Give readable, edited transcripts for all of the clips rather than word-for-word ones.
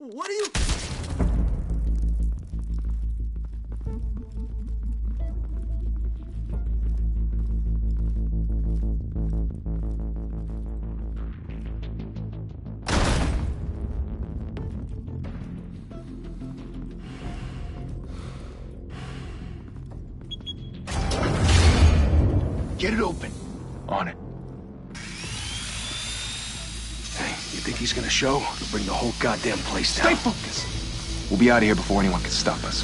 What are you... Get it open. On it. Hey, you think he's gonna show? He'll bring the whole goddamn place down. Stay focused. We'll be out of here before anyone can stop us.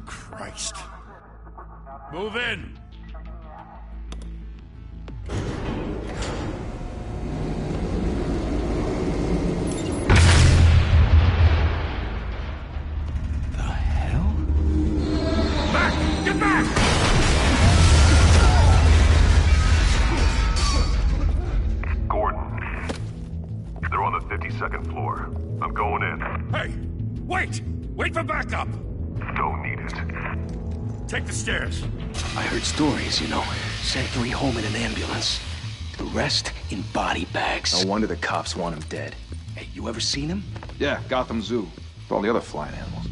Christ. Move in. Second floor. I'm going in. Hey! Wait! Wait for backup! Don't need it. Take the stairs. I heard stories, you know. Sent 3 home in an ambulance. The rest in body bags. No wonder the cops want him dead. Hey, you ever seen him? Yeah, Gotham Zoo. With all the other flying animals.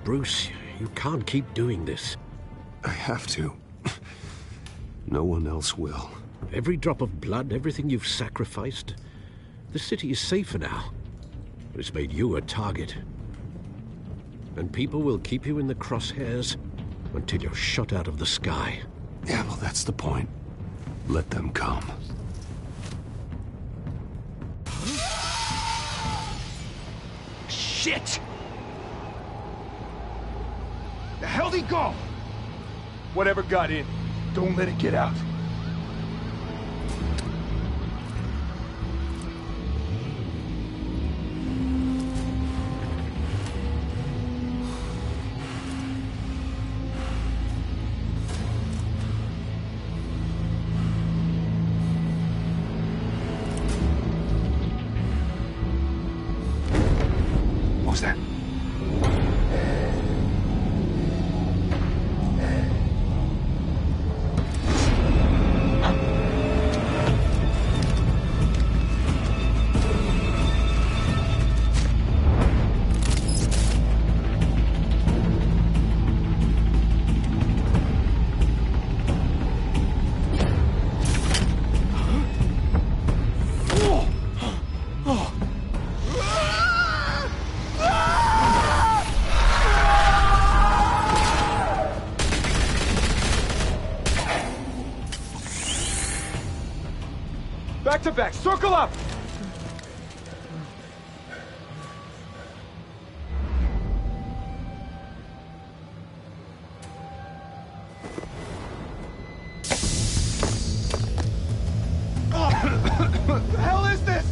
Bruce, you can't keep doing this. I have to. No one else will. Every drop of blood, everything you've sacrificed. The city is safer now. It's made you a target. And people will keep you in the crosshairs until you're shot out of the sky. Yeah, well, that's the point. Let them come. Shit! The hell'd he go? Whatever got in, don't let it get out. What was that? Back to back, circle up! What the hell is this?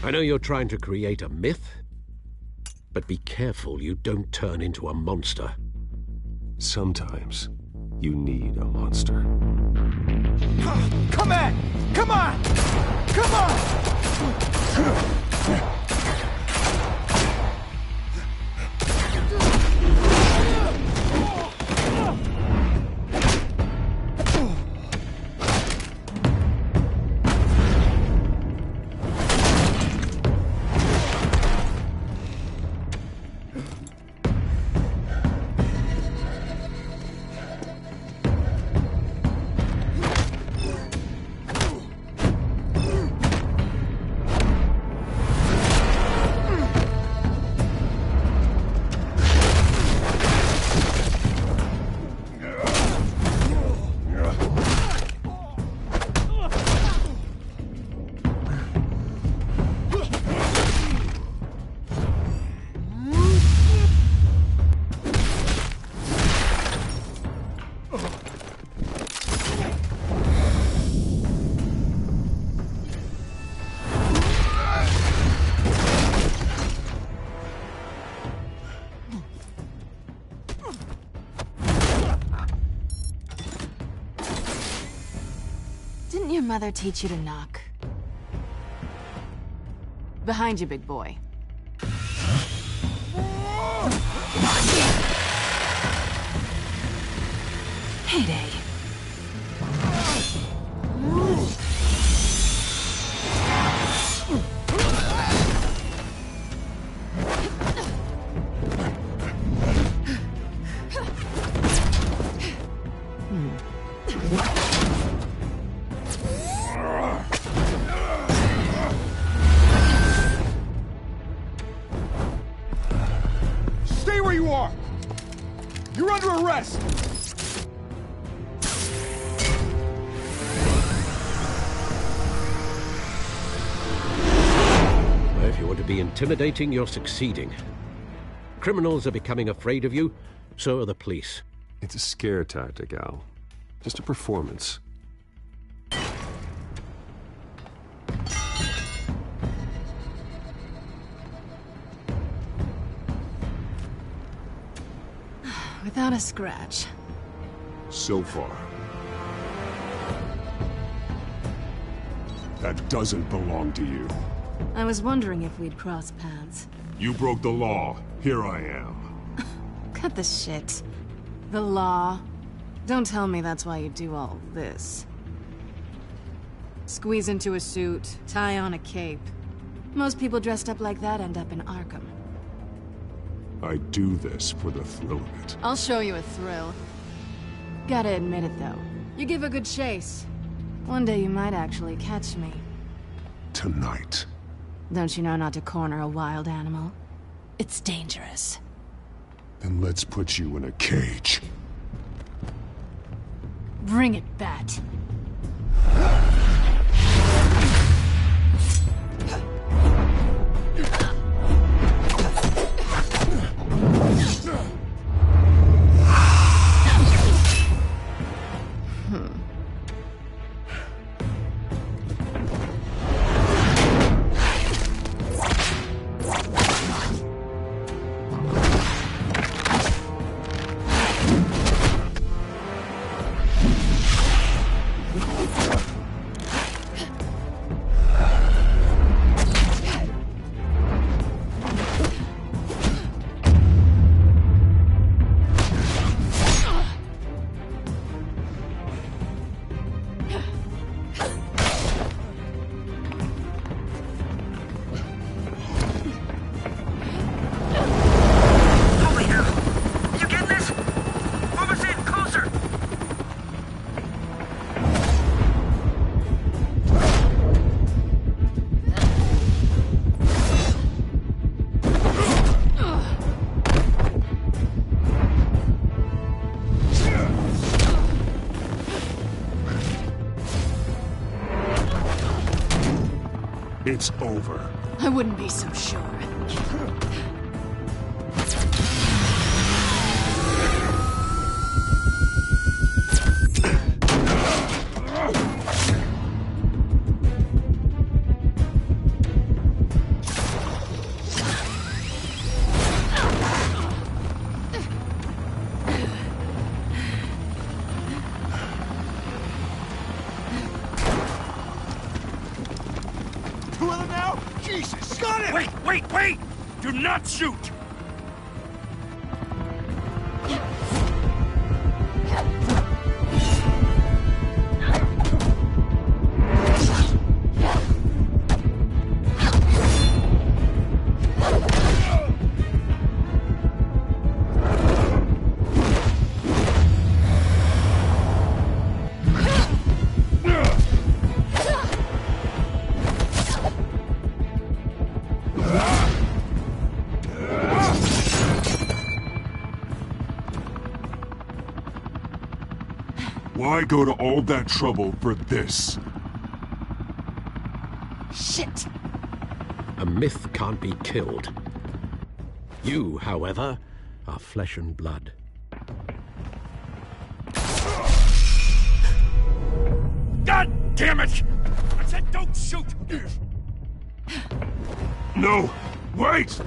I know you're trying to create a myth, but be careful you don't turn into a monster. Sometimes You need a monster. Come on! Come on! Come on! Didn't your mother teach you to knock? Behind you, big boy. Heyday. Stay where you are! You're under arrest! If you want to be intimidating, you're succeeding. Criminals are becoming afraid of you, so are the police. It's a scare tactic, Al. Just a performance. Without a scratch. So far. That doesn't belong to you. I was wondering if we'd cross paths. You broke the law. Here I am. Cut the shit. The law. Don't tell me that's why you do all this. Squeeze into a suit, tie on a cape. Most people dressed up like that end up in Arkham. I do this for the thrill of it. I'll show you a thrill. Gotta admit it, though. You give a good chase. One day you might actually catch me. Tonight. Don't you know not to corner a wild animal? It's dangerous. Then let's put you in a cage. Bring it, Bat. It's over. I wouldn't be so sure. Wait! Do not shoot! Why go to all that trouble for this? Shit! A myth can't be killed. You, however, are flesh and blood. God damn it! I said don't shoot! No! Wait!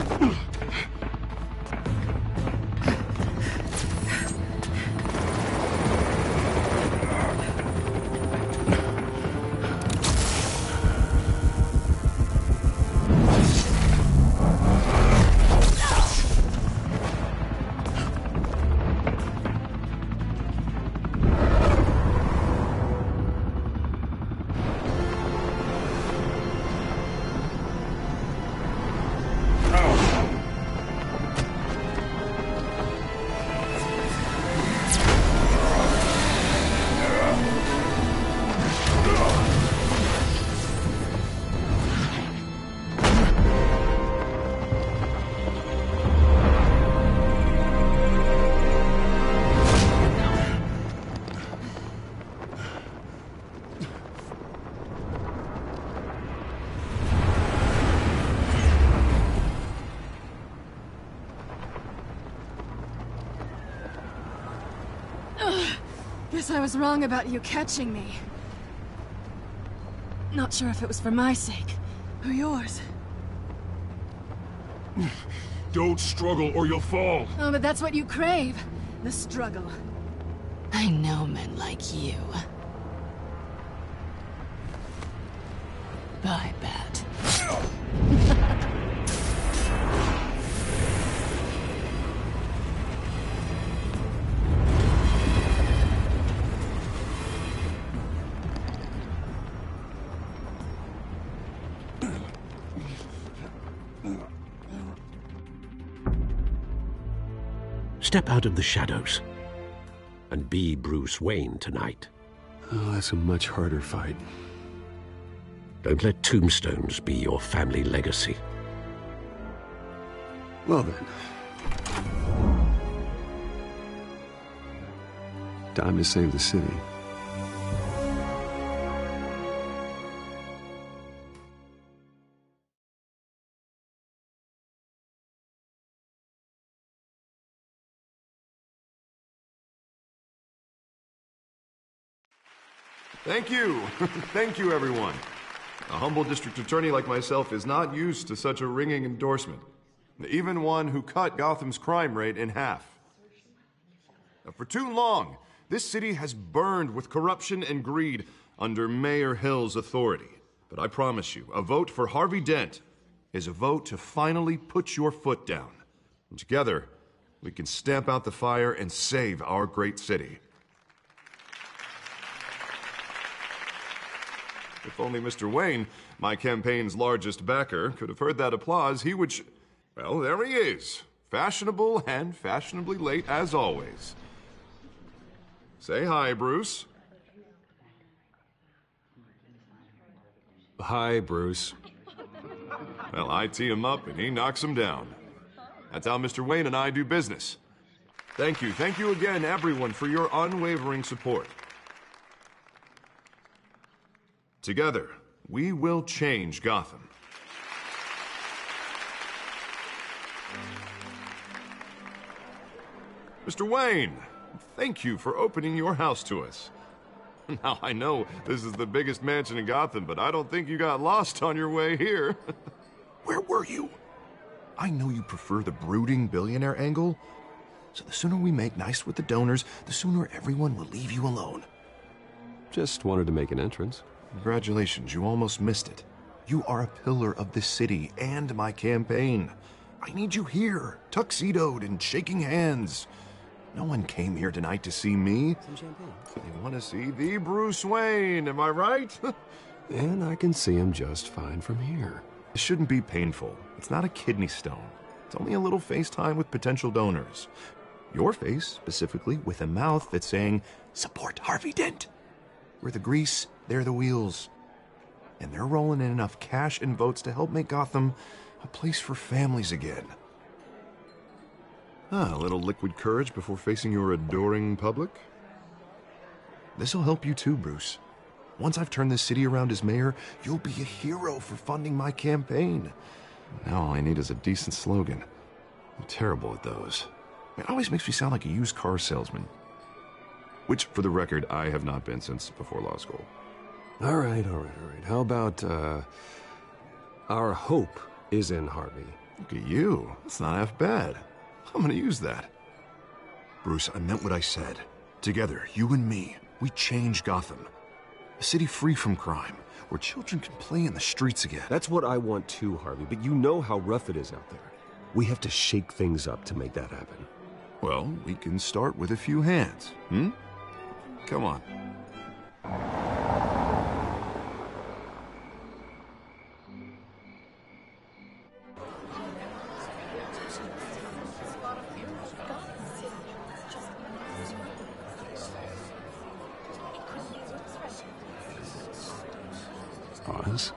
Guess I was wrong about you catching me. Not sure if it was for my sake, or yours. Don't struggle or you'll fall. Oh, but that's what you crave. The struggle. I know men like you. Bye, Bat. Step out of the shadows and be Bruce Wayne tonight. Oh, that's a much harder fight. Don't let tombstones be your family legacy. Well then. Time to save the city. Thank you. Thank you, everyone. A humble district attorney like myself is not used to such a ringing endorsement. Even one who cut Gotham's crime rate in half. For too long, this city has burned with corruption and greed under Mayor Hill's authority. But I promise you, a vote for Harvey Dent is a vote to finally put your foot down. And together, we can stamp out the fire and save our great city. If only Mr. Wayne, my campaign's largest backer, could have heard that applause, he would well, there he is. Fashionable and fashionably late as always. Say hi, Bruce. Hi, Bruce. Well, I tee him up and he knocks him down. That's how Mr. Wayne and I do business. Thank you. Thank you again, everyone, for your unwavering support. Together, we will change Gotham. Mr. Wayne, thank you for opening your house to us. Now, I know this is the biggest mansion in Gotham, but I don't think you got lost on your way here. Where were you? I know you prefer the brooding billionaire angle, so the sooner we make nice with the donors, the sooner everyone will leave you alone. Just wanted to make an entrance. Congratulations, you almost missed it. You are a pillar of this city and my campaign. I need you here, tuxedoed and shaking hands. No one came here tonight to see me. Some champagne. They want to see the Bruce Wayne, am I right? And I can see him just fine from here. It shouldn't be painful. It's not a kidney stone. It's only a little FaceTime with potential donors. Your face, specifically, with a mouth that's saying, support Harvey Dent. We're the grease, they're the wheels. And they're rolling in enough cash and votes to help make Gotham a place for families again. A little liquid courage before facing your adoring public. This'll help you too, Bruce. Once I've turned this city around as mayor, you'll be a hero for funding my campaign. Now all I need is a decent slogan. I'm terrible at those. It always makes me sound like a used car salesman. Which, for the record, I have not been since before law school. All right. How about, our hope is in Harvey? Look at you. That's not half bad. I'm gonna use that. Bruce, I meant what I said. Together, you and me, we change Gotham. A city free from crime, where children can play in the streets again. That's what I want too, Harvey, but you know how rough it is out there. We have to shake things up to make that happen. Well, we can start with a few hands, Come on. Pause.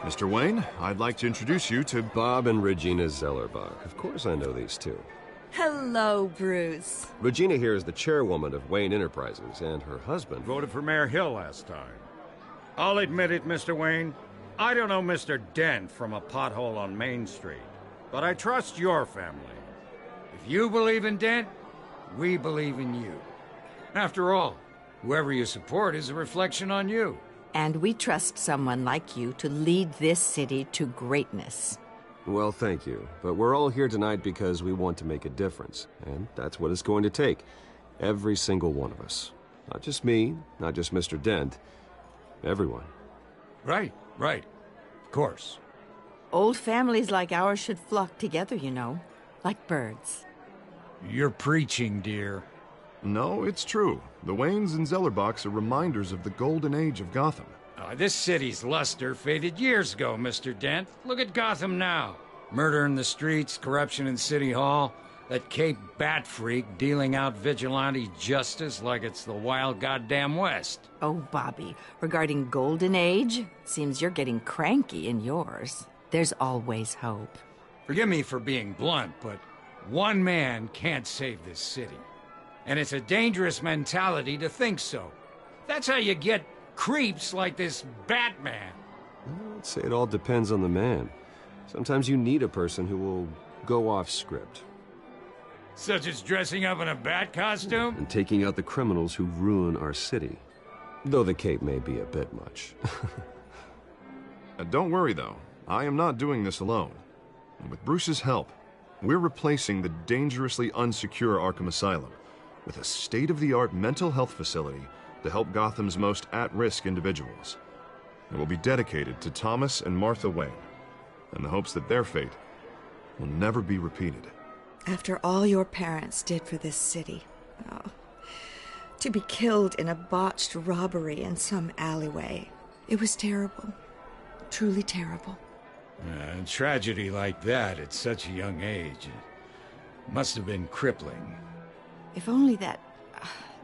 Mr. Wayne, I'd like to introduce you to Bob and Regina Zellerbach. Of course I know these two. Hello, Bruce. Regina here is the chairwoman of Wayne Enterprises, and her husband... Voted for Mayor Hill last time. I'll admit it, Mr. Wayne. I don't know Mr. Dent from a pothole on Main Street, but I trust your family. If you believe in Dent, we believe in you. After all, whoever you support is a reflection on you. And we trust someone like you to lead this city to greatness. Well, thank you. But we're all here tonight because we want to make a difference. And that's what it's going to take. Every single one of us. Not just me, not just Mr. Dent. Everyone. Right. Of course. Old families like ours should flock together, you know. Like birds. You're preaching, dear. No, it's true. The Waynes and Zellerbachs are reminders of the golden age of Gotham. This city's luster faded years ago, Mr. Dent. Look at Gotham now. Murder in the streets, corruption in City Hall, that Cape Bat freak dealing out vigilante justice like it's the wild goddamn West. Oh, Bobby, regarding Golden Age, seems you're getting cranky in yours. There's always hope. Forgive me for being blunt, but one man can't save this city. And it's a dangerous mentality to think so. That's how you get creeps like this Batman. I'd say it all depends on the man. Sometimes you need a person who will go off script. Such as dressing up in a bat costume? And taking out the criminals who ruin our city. Though the cape may be a bit much. Don't worry, though. I am not doing this alone. And with Bruce's help, we're replacing the dangerously unsecure Arkham Asylum with a state-of-the-art mental health facility to help Gotham's most at-risk individuals. It will be dedicated to Thomas and Martha Wayne, in the hopes that their fate will never be repeated. After all your parents did for this city, to be killed in a botched robbery in some alleyway, it was terrible. Truly terrible. A tragedy like that at such a young age must have been crippling. If only that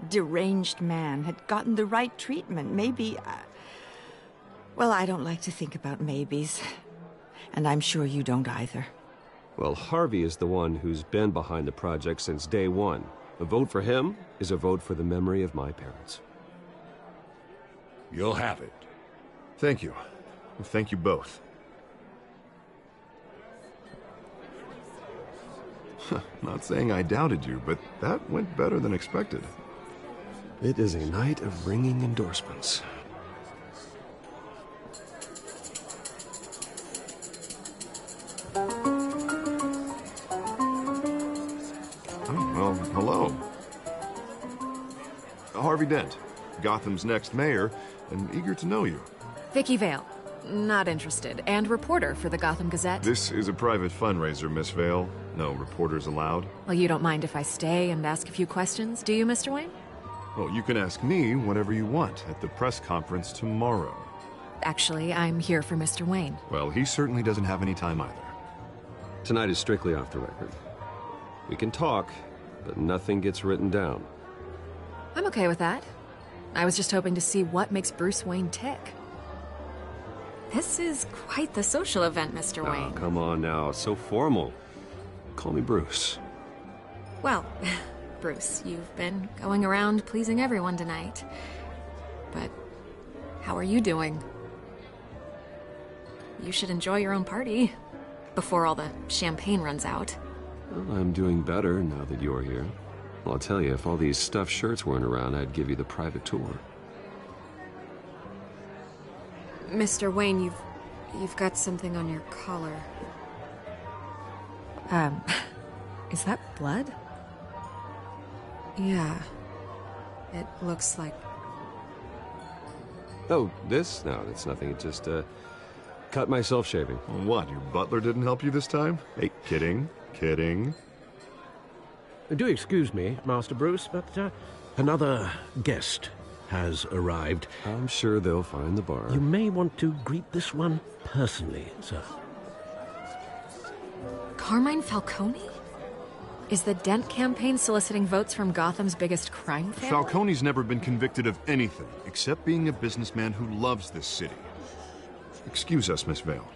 deranged man had gotten the right treatment, maybe... Well, I don't like to think about maybes. And I'm sure you don't either. Well, Harvey is the one who's been behind the project since day one. A vote for him is a vote for the memory of my parents. You'll have it. Thank you. Thank you both. Not saying I doubted you, but that went better than expected. It is a night of ringing endorsements. Well, hello. Harvey Dent, Gotham's next mayor, and eager to know you. Vicky Vale. Not interested. And reporter for the Gotham Gazette. This is a private fundraiser, Miss Vale. No reporters allowed. Well, you don't mind if I stay and ask a few questions, do you, Mr. Wayne? Well, you can ask me whatever you want at the press conference tomorrow. Actually, I'm here for Mr. Wayne. Well, he certainly doesn't have any time either. Tonight is strictly off the record. We can talk, but nothing gets written down. I'm okay with that. I was just hoping to see what makes Bruce Wayne tick. This is quite the social event, Mr. Wayne. Oh, come on now. So formal. Call me Bruce. Well, Bruce, you've been going around pleasing everyone tonight. But how are you doing? You should enjoy your own party before all the champagne runs out. Well, I'm doing better now that you're here. Well, I'll tell you, if all these stuffed shirts weren't around, I'd give you the private tour. Mr. Wayne, you've got something on your collar. Is that blood? Yeah. It looks like... Oh, this? No, it's nothing. It just, cut myself shaving. What, your butler didn't help you this time? Hey, kidding. Do excuse me, Master Bruce, but another guest has arrived. I'm sure they'll find the bar. You may want to greet this one personally, sir. Carmine Falcone? Is the Dent campaign soliciting votes from Gotham's biggest crime family? Falcone's never been convicted of anything, except being a businessman who loves this city. Excuse us, Miss Vale.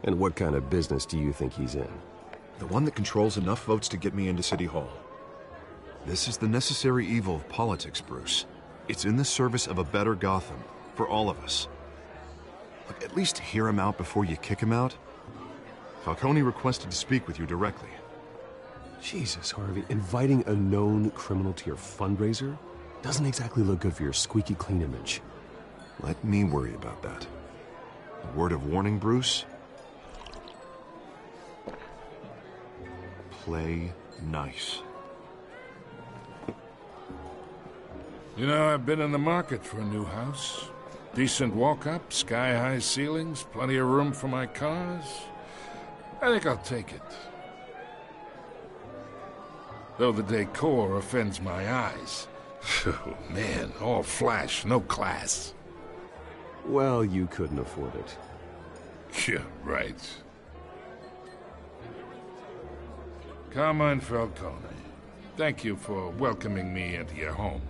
And what kind of business do you think he's in? The one that controls enough votes to get me into City Hall. This is the necessary evil of politics, Bruce. It's in the service of a better Gotham, for all of us. Look, at least hear him out before you kick him out. Falcone requested to speak with you directly. Jesus, Harvey, inviting a known criminal to your fundraiser doesn't exactly look good for your squeaky clean image. Let me worry about that. A word of warning, Bruce? Play nice. You know, I've been in the market for a new house. Decent walk-up, sky-high ceilings, plenty of room for my cars. I think I'll take it. Though the decor offends my eyes. Oh, man, all flash, no class. Well, you couldn't afford it. Yeah, right. Carmine Falcone, thank you for welcoming me into your home.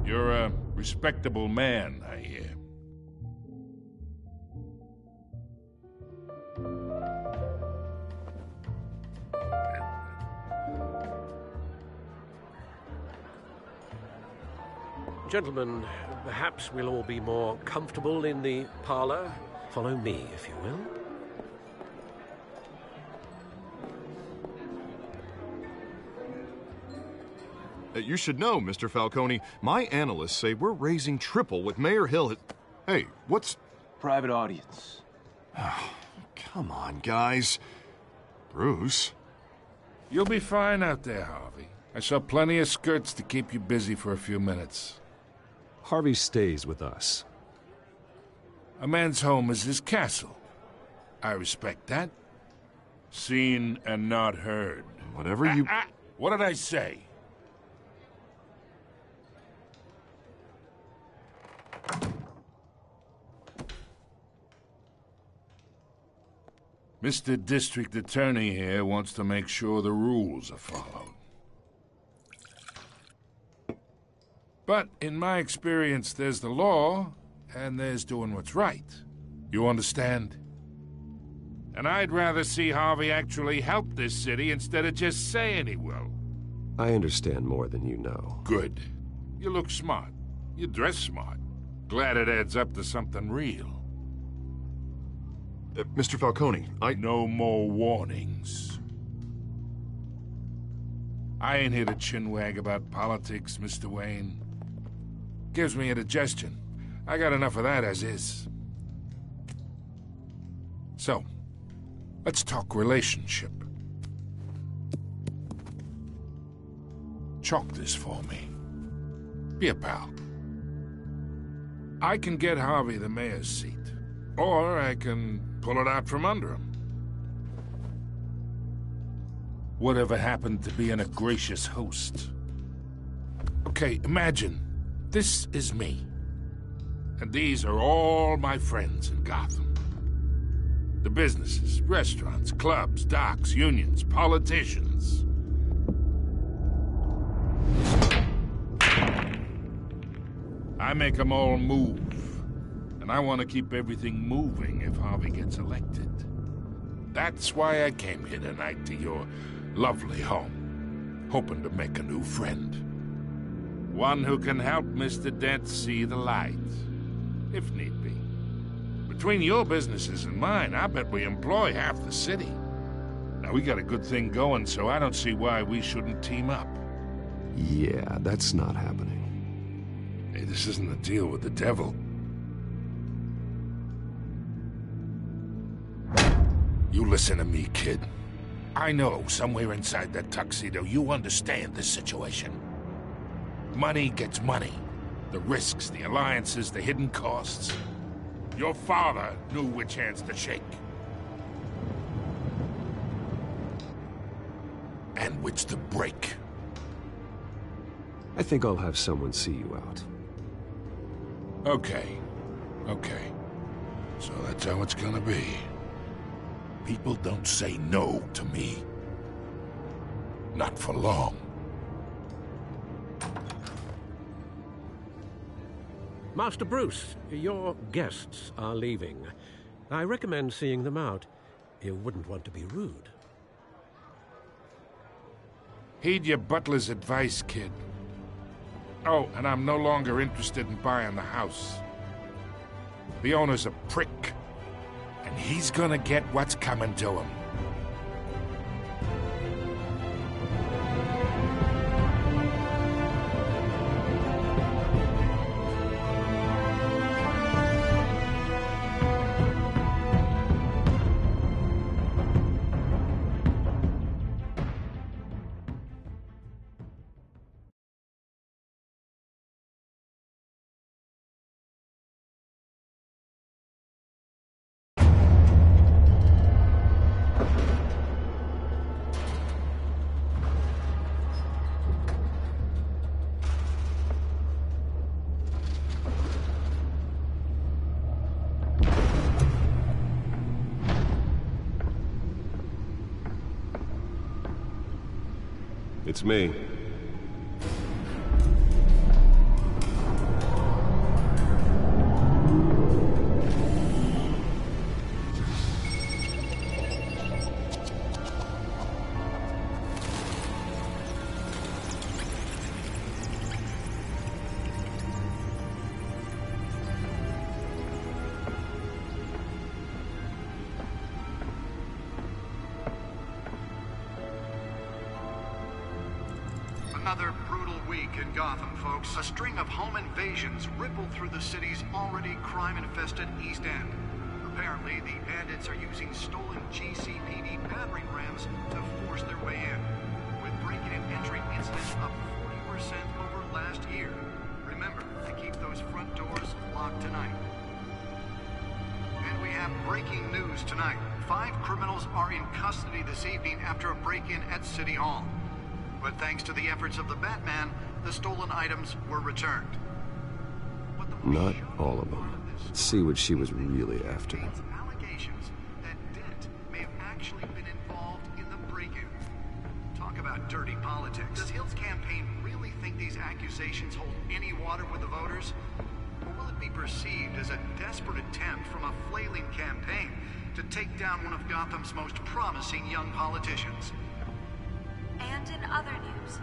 You're a respectable man, I hear. Gentlemen, perhaps we'll all be more comfortable in the parlor. Follow me, if you will. You should know, Mr. Falcone, my analysts say we're raising triple what Mayor Hill had... Hey, what's... Private audience. Come on, guys. Bruce? You'll be fine out there, Harvey. I saw plenty of skirts to keep you busy for a few minutes. Harvey stays with us. A man's home is his castle. I respect that. Seen and not heard. Whatever you... What did I say? Mr. District Attorney here wants to make sure the rules are followed. But in my experience, there's the law, and there's doing what's right. You understand? And I'd rather see Harvey actually help this city instead of just saying he will. I understand more than you know. Good. You look smart. You dress smart. Glad it adds up to something real. Mr. Falcone, No more warnings. I ain't here to chinwag about politics, Mr. Wayne. Gives me indigestion. I got enough of that as is. So, Let's talk relationship. Chalk this for me. Be a pal. I can get Harvey the mayor's seat, or I can pull it out from under him. Whatever happened to being a gracious host? Okay, imagine this is me, and these are all my friends in Gotham. The businesses, restaurants, clubs, docks, unions, politicians. I make them all move. And I want to keep everything moving if Harvey gets elected. That's why I came here tonight to your lovely home, hoping to make a new friend. One who can help Mr. Dent see the light, if need be. Between your businesses and mine, I bet we employ half the city. Now, we got a good thing going, so I don't see why we shouldn't team up. Yeah, that's not happening. Hey, this isn't a deal with the devil. You listen to me, kid. I know somewhere inside that tuxedo you understand this situation. Money gets money. The risks, the alliances, the hidden costs. Your father knew which hands to shake. And which to break. I think I'll have someone see you out. Okay. So that's how it's gonna be. People don't say no to me. Not for long. Master Bruce, your guests are leaving. I recommend seeing them out. You wouldn't want to be rude. Heed your butler's advice, kid. Oh, and I'm no longer interested in buying the house. The owner's a prick, and he's gonna get what's coming to him. It's me. Another brutal week in Gotham, folks. A string of home invasions rippled through the city's already crime-infested East End. Apparently, the bandits are using stolen GCPD battering rams to force their way in, with break-in and entry incidents up 40% over last year. Remember to keep those front doors locked tonight. And we have breaking news tonight. 5 criminals are in custody this evening after a break-in at City Hall. But thanks to the efforts of the Batman, the stolen items were returned. Not all of them. Let's see what she was really after. Allegations that Dent may have actually been involved in the break-in. Talk about dirty politics. Does Hill's campaign really think these accusations hold any water with the voters? Or will it be perceived as a desperate attempt from a flailing campaign to take down one of Gotham's most promising young politicians? And in other news,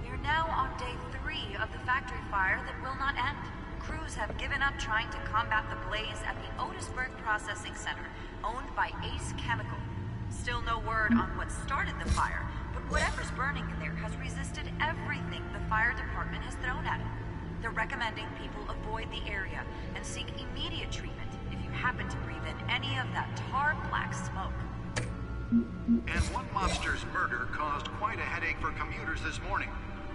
we're now on day 3 of the factory fire that will not end. Crews have given up trying to combat the blaze at the Otisburg Processing Center, owned by Ace Chemical. Still no word on what started the fire, but whatever's burning in there has resisted everything the fire department has thrown at it. They're recommending people avoid the area and seek immediate treatment if you happen to breathe in any of that tar black smoke. And one mobster's murder caused quite a headache for commuters this morning.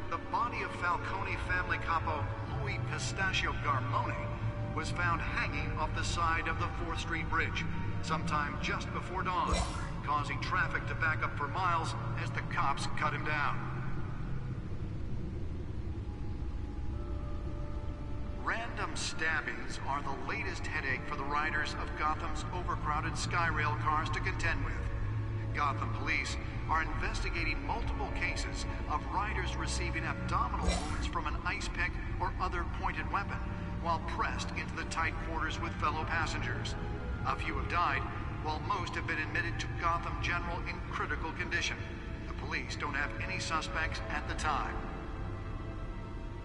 The body of Falcone family capo Louis Pistachio Garmone was found hanging off the side of the 4th Street Bridge sometime just before dawn, causing traffic to back up for miles as the cops cut him down. Random stabbings are the latest headache for the riders of Gotham's overcrowded Skyrail cars to contend with. Gotham police are investigating multiple cases of riders receiving abdominal wounds from an ice pick or other pointed weapon while pressed into the tight quarters with fellow passengers. A few have died, while most have been admitted to Gotham General in critical condition. The police don't have any suspects at the time.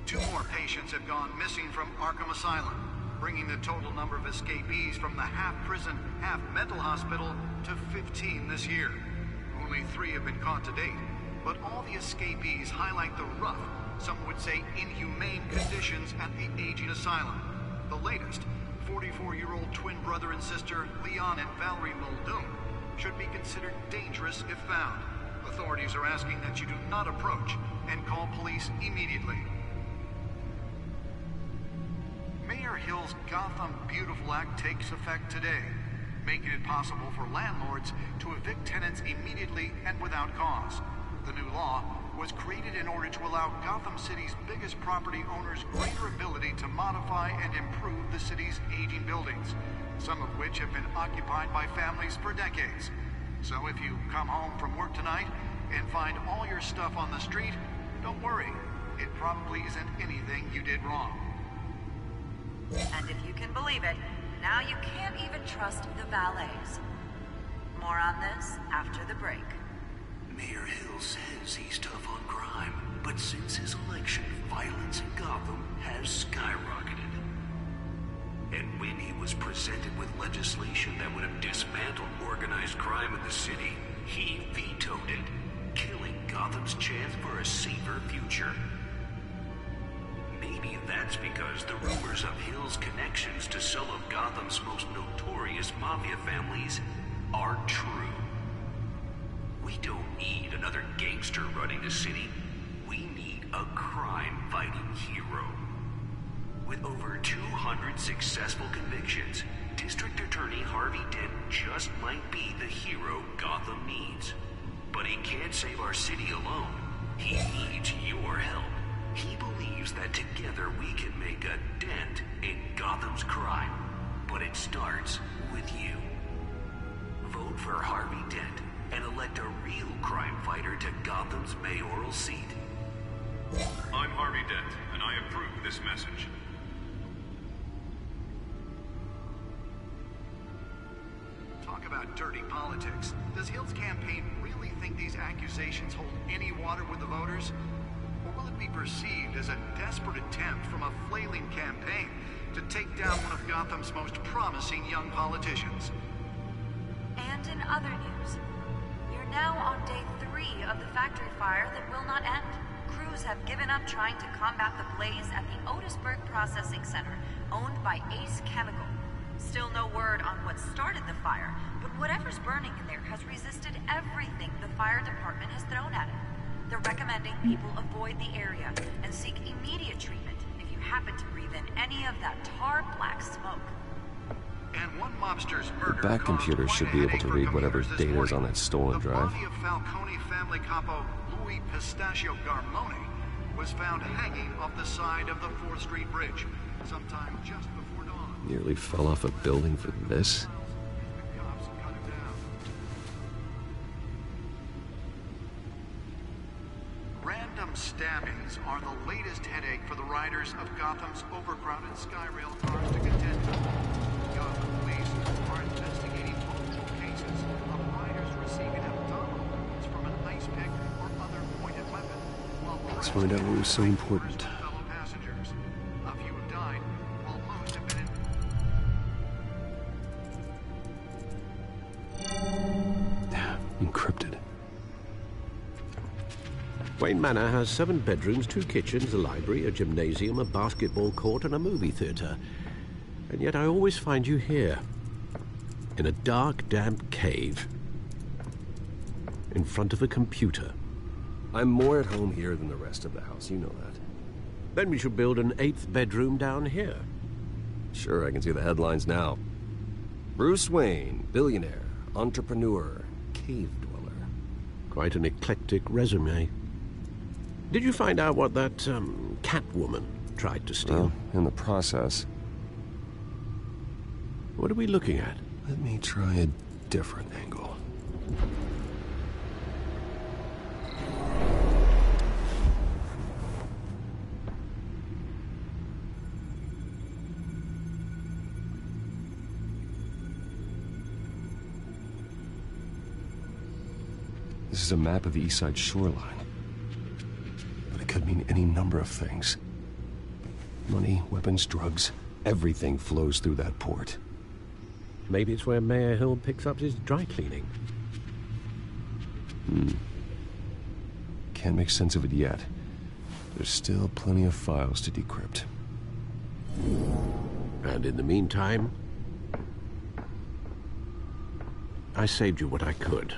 2 more patients have gone missing from Arkham Asylum, bringing the total number of escapees from the half-prison, half-mental hospital to 15 this year. Only 3 have been caught to date, but all the escapees highlight the rough, some would say inhumane conditions at the aging asylum. The latest, 44-year-old twin brother and sister Leon and Valerie Muldoon, should be considered dangerous if found. Authorities are asking that you do not approach and call police immediately. Mayor Hill's Gotham Beautiful Act takes effect today, making it possible for landlords to evict tenants immediately and without cause. The new law was created in order to allow Gotham City's biggest property owners greater ability to modify and improve the city's aging buildings, some of which have been occupied by families for decades. So if you come home from work tonight and find all your stuff on the street, don't worry. It probably isn't anything you did wrong. And if you can believe it, now you can't even trust the valets. More on this after the break. Mayor Hill says he's tough on crime, but since his election, violence in Gotham has skyrocketed. And when he was presented with legislation that would have dismantled organized crime in the city, he vetoed it, killing Gotham's chance for a safer future. Maybe that's because the rumors of Hill's connections to some of Gotham's most notorious mafia families are true. We don't need another gangster running the city. We need a crime-fighting hero. With over 200 successful convictions, District Attorney Harvey Dent just might be the hero Gotham needs. But he can't save our city alone. He needs your help. He believes that together we can make a dent in Gotham's crime. But it starts with you. Vote for Harvey Dent and elect a real crime fighter to Gotham's mayoral seat. I'm Harvey Dent, and I approve this message. Talk about dirty politics. Does Hill's campaign really think these accusations hold any water with the voters? Or will it be perceived as a desperate attempt from a flailing campaign to take down one of Gotham's most promising young politicians? And in other news, we're now on day 3 of the factory fire that will not end. Crews have given up trying to combat the blaze at the Otisburg Processing Center, owned by Ace Chemical. Still no word on what started the fire, but whatever's burning in there has resisted everything the fire department has thrown at it. They're recommending people avoid the area and seek immediate treatment if you happen to breathe in any of that tar black smoke. And one mobster's murder Back computers should be able to read whatever data is on that stolen drive. The body of Falcone family capo Louis Pistachio Garmone was found hanging off the side of the 4th Street Bridge sometime just before dawn. Nearly fell off a building for this. Random stabbings are the latest headache for the riders of Gotham's overcrowded Skyrail cars to contend with. Gotham police are investigating multiple cases of riders receiving abdominal wounds from an ice pick or other pointed weapon. Let's find out what was so important. Fellow passengers. A few have died, while most have been encrypted. Wayne Manor has 7 bedrooms, 2 kitchens, a library, a gymnasium, a basketball court, and a movie theater. And yet I always find you here, in a dark, damp cave. in front of a computer. I'm more at home here than the rest of the house, you know that. Then we should build an 8th bedroom down here. Sure, I can see the headlines now. Bruce Wayne, billionaire, entrepreneur, cave dweller. Quite an eclectic resume. Did you find out what that, Catwoman tried to steal? Well, in the process. What are we looking at? Let me try a different angle. This is a map of the East Side shoreline. But it could mean any number of things. Money, weapons, drugs, everything flows through that port. Maybe it's where Mayor Hill picks up his dry cleaning. Can't make sense of it yet. There's still plenty of files to decrypt. And in the meantime, I saved you what I could.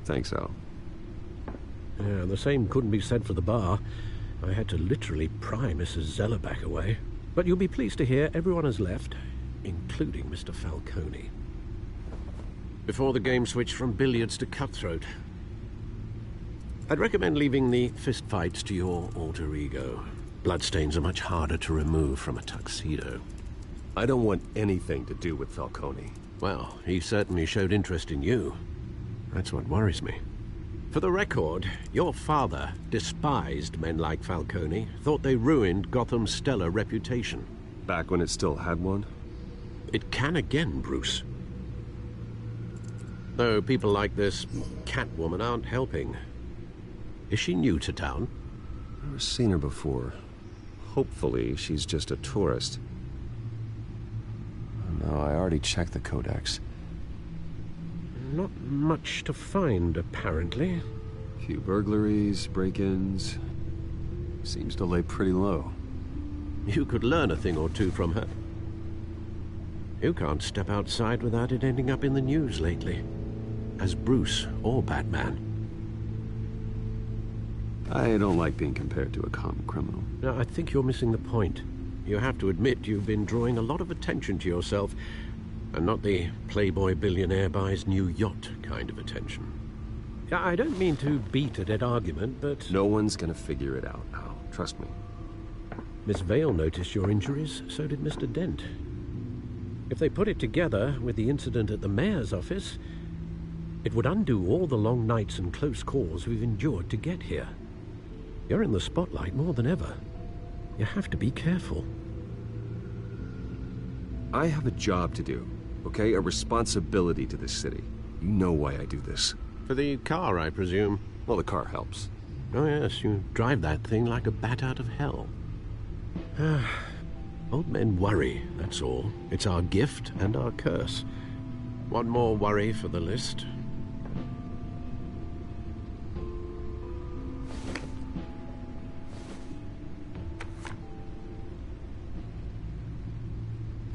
Thanks, Al. Yeah, the same couldn't be said for the bar. I had to literally pry Mrs. Zeller back away. But you'll be pleased to hear everyone has left, including Mr. Falcone. Before the game switched from billiards to cutthroat. I'd recommend leaving the fistfights to your alter ego. Bloodstains are much harder to remove from a tuxedo. I don't want anything to do with Falcone. Well, he certainly showed interest in you. That's what worries me. For the record, your father despised men like Falcone, thought they ruined Gotham's stellar reputation. Back when it still had one? It can again, Bruce. Though people like this Catwoman aren't helping. Is she new to town? Never seen her before. Hopefully, she's just a tourist. Oh, no, I already checked the codex. Not much to find, apparently. Few burglaries, break-ins. Seems to lay pretty low. You could learn a thing or two from her. You can't step outside without it ending up in the news lately. As Bruce or Batman. I don't like being compared to a common criminal. No, I think you're missing the point. You have to admit you've been drawing a lot of attention to yourself, and not the playboy billionaire buys new yacht kind of attention. I don't mean to beat a dead argument, but... No one's gonna figure it out now. Trust me. Miss Vale noticed your injuries, so did Mr. Dent. If they put it together with the incident at the mayor's office, it would undo all the long nights and close calls we've endured to get here. You're in the spotlight more than ever. You have to be careful. I have a job to do, okay? A responsibility to this city. You know why I do this. For the car, I presume. Well, the car helps. Oh, yes, you drive that thing like a bat out of hell. Old men worry, that's all. It's our gift and our curse. One more worry for the list.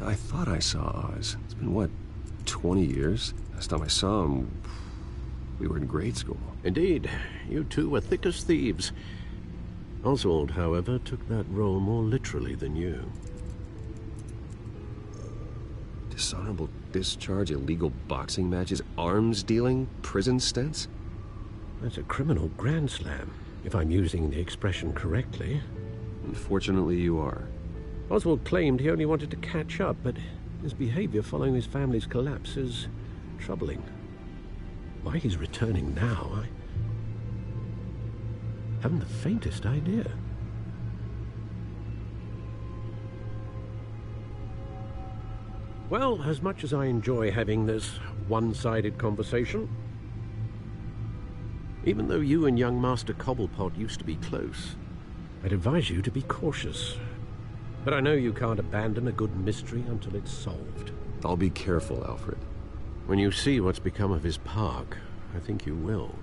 I thought I saw Oz. It's been, what, 20 years? Last time I saw him, we were in grade school. Indeed. You two were thick as thieves. Oswald, however, took that role more literally than you. Dishonorable discharge, illegal boxing matches, arms dealing, prison stints? That's a criminal grand slam, if I'm using the expression correctly. Unfortunately, you are. Oswald claimed he only wanted to catch up, but his behavior following his family's collapse is troubling. Why he's returning now, I haven't the faintest idea. Well, as much as I enjoy having this one-sided conversation, even though you and young Master Cobblepot used to be close, I'd advise you to be cautious. But I know you can't abandon a good mystery until it's solved. I'll be careful, Alfred. When you see what's become of his park, I think you will.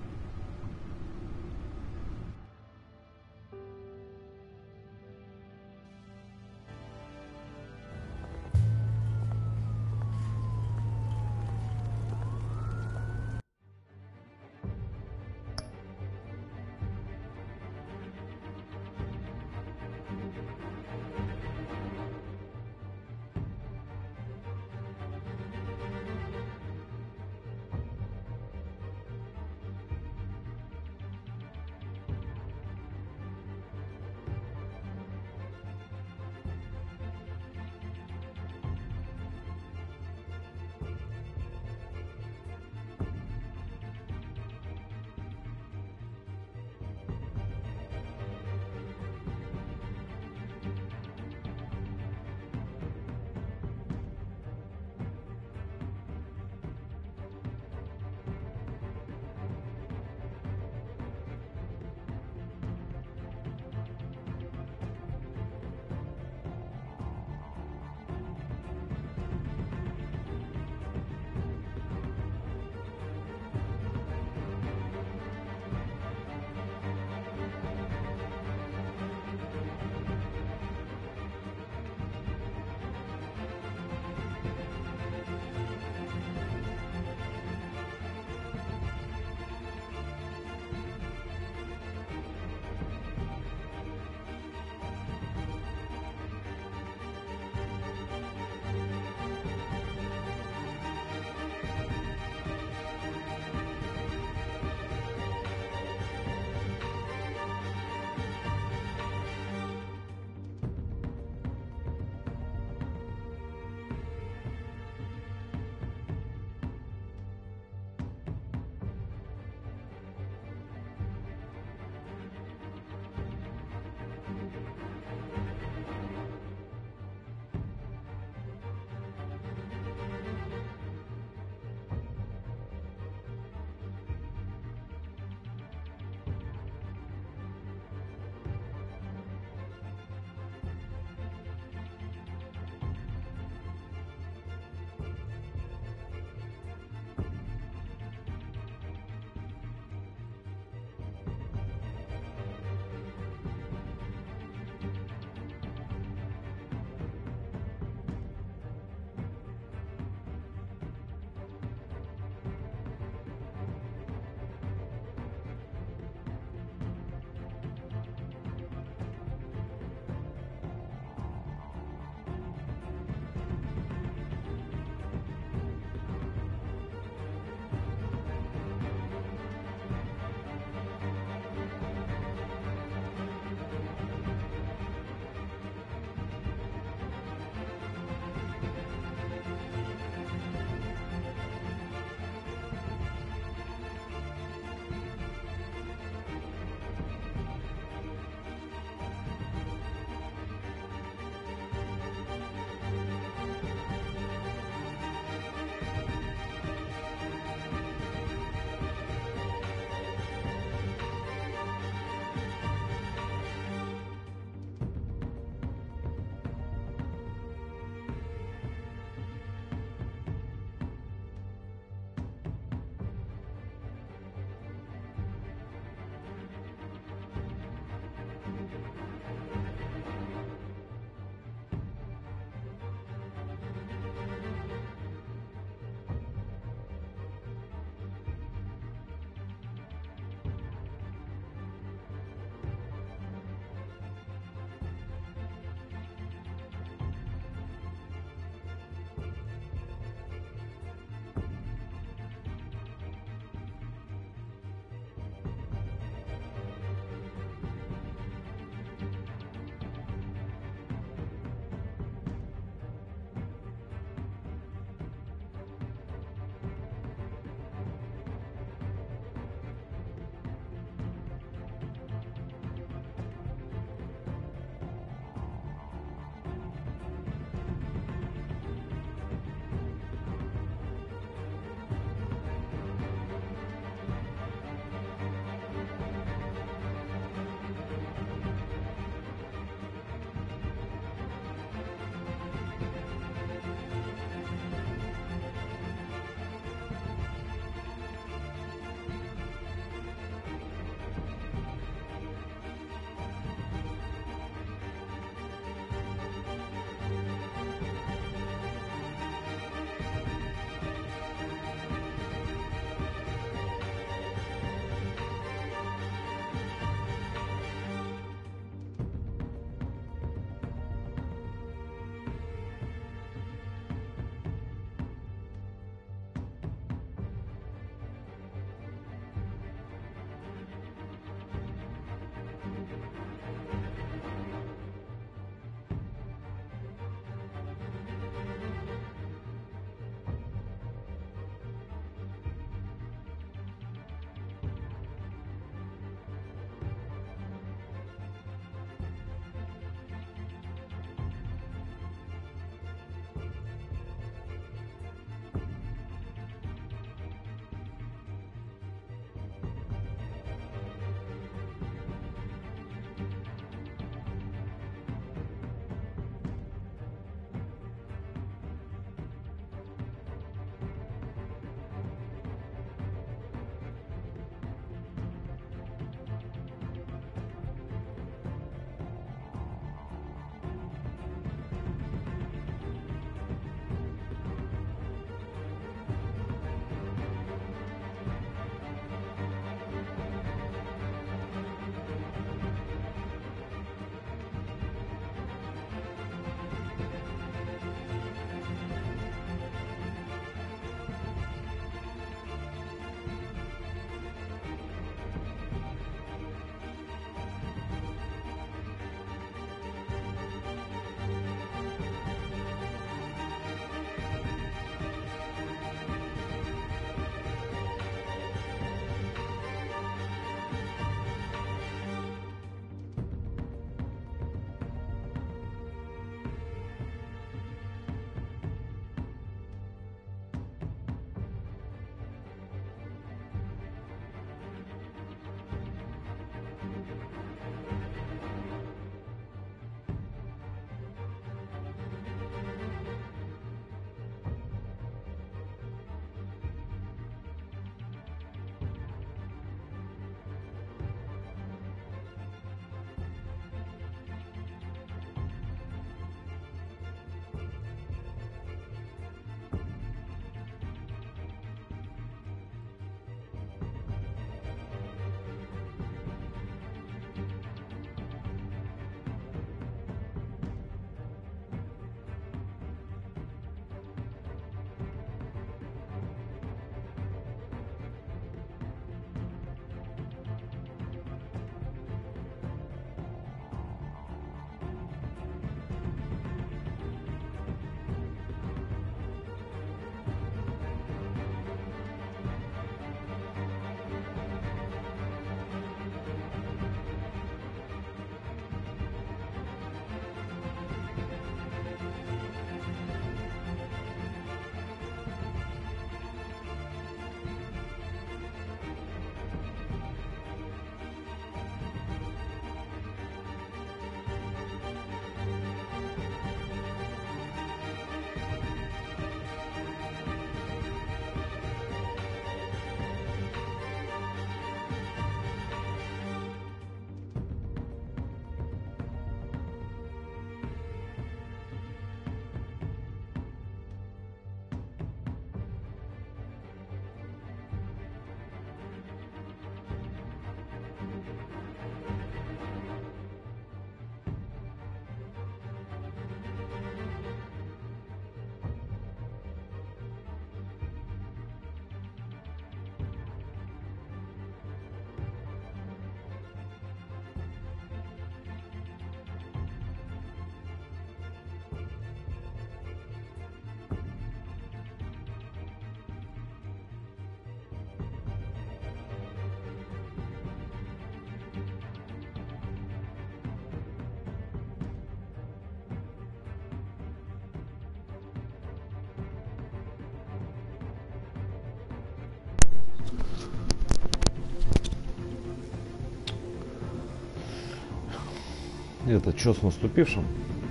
Это что с наступившим?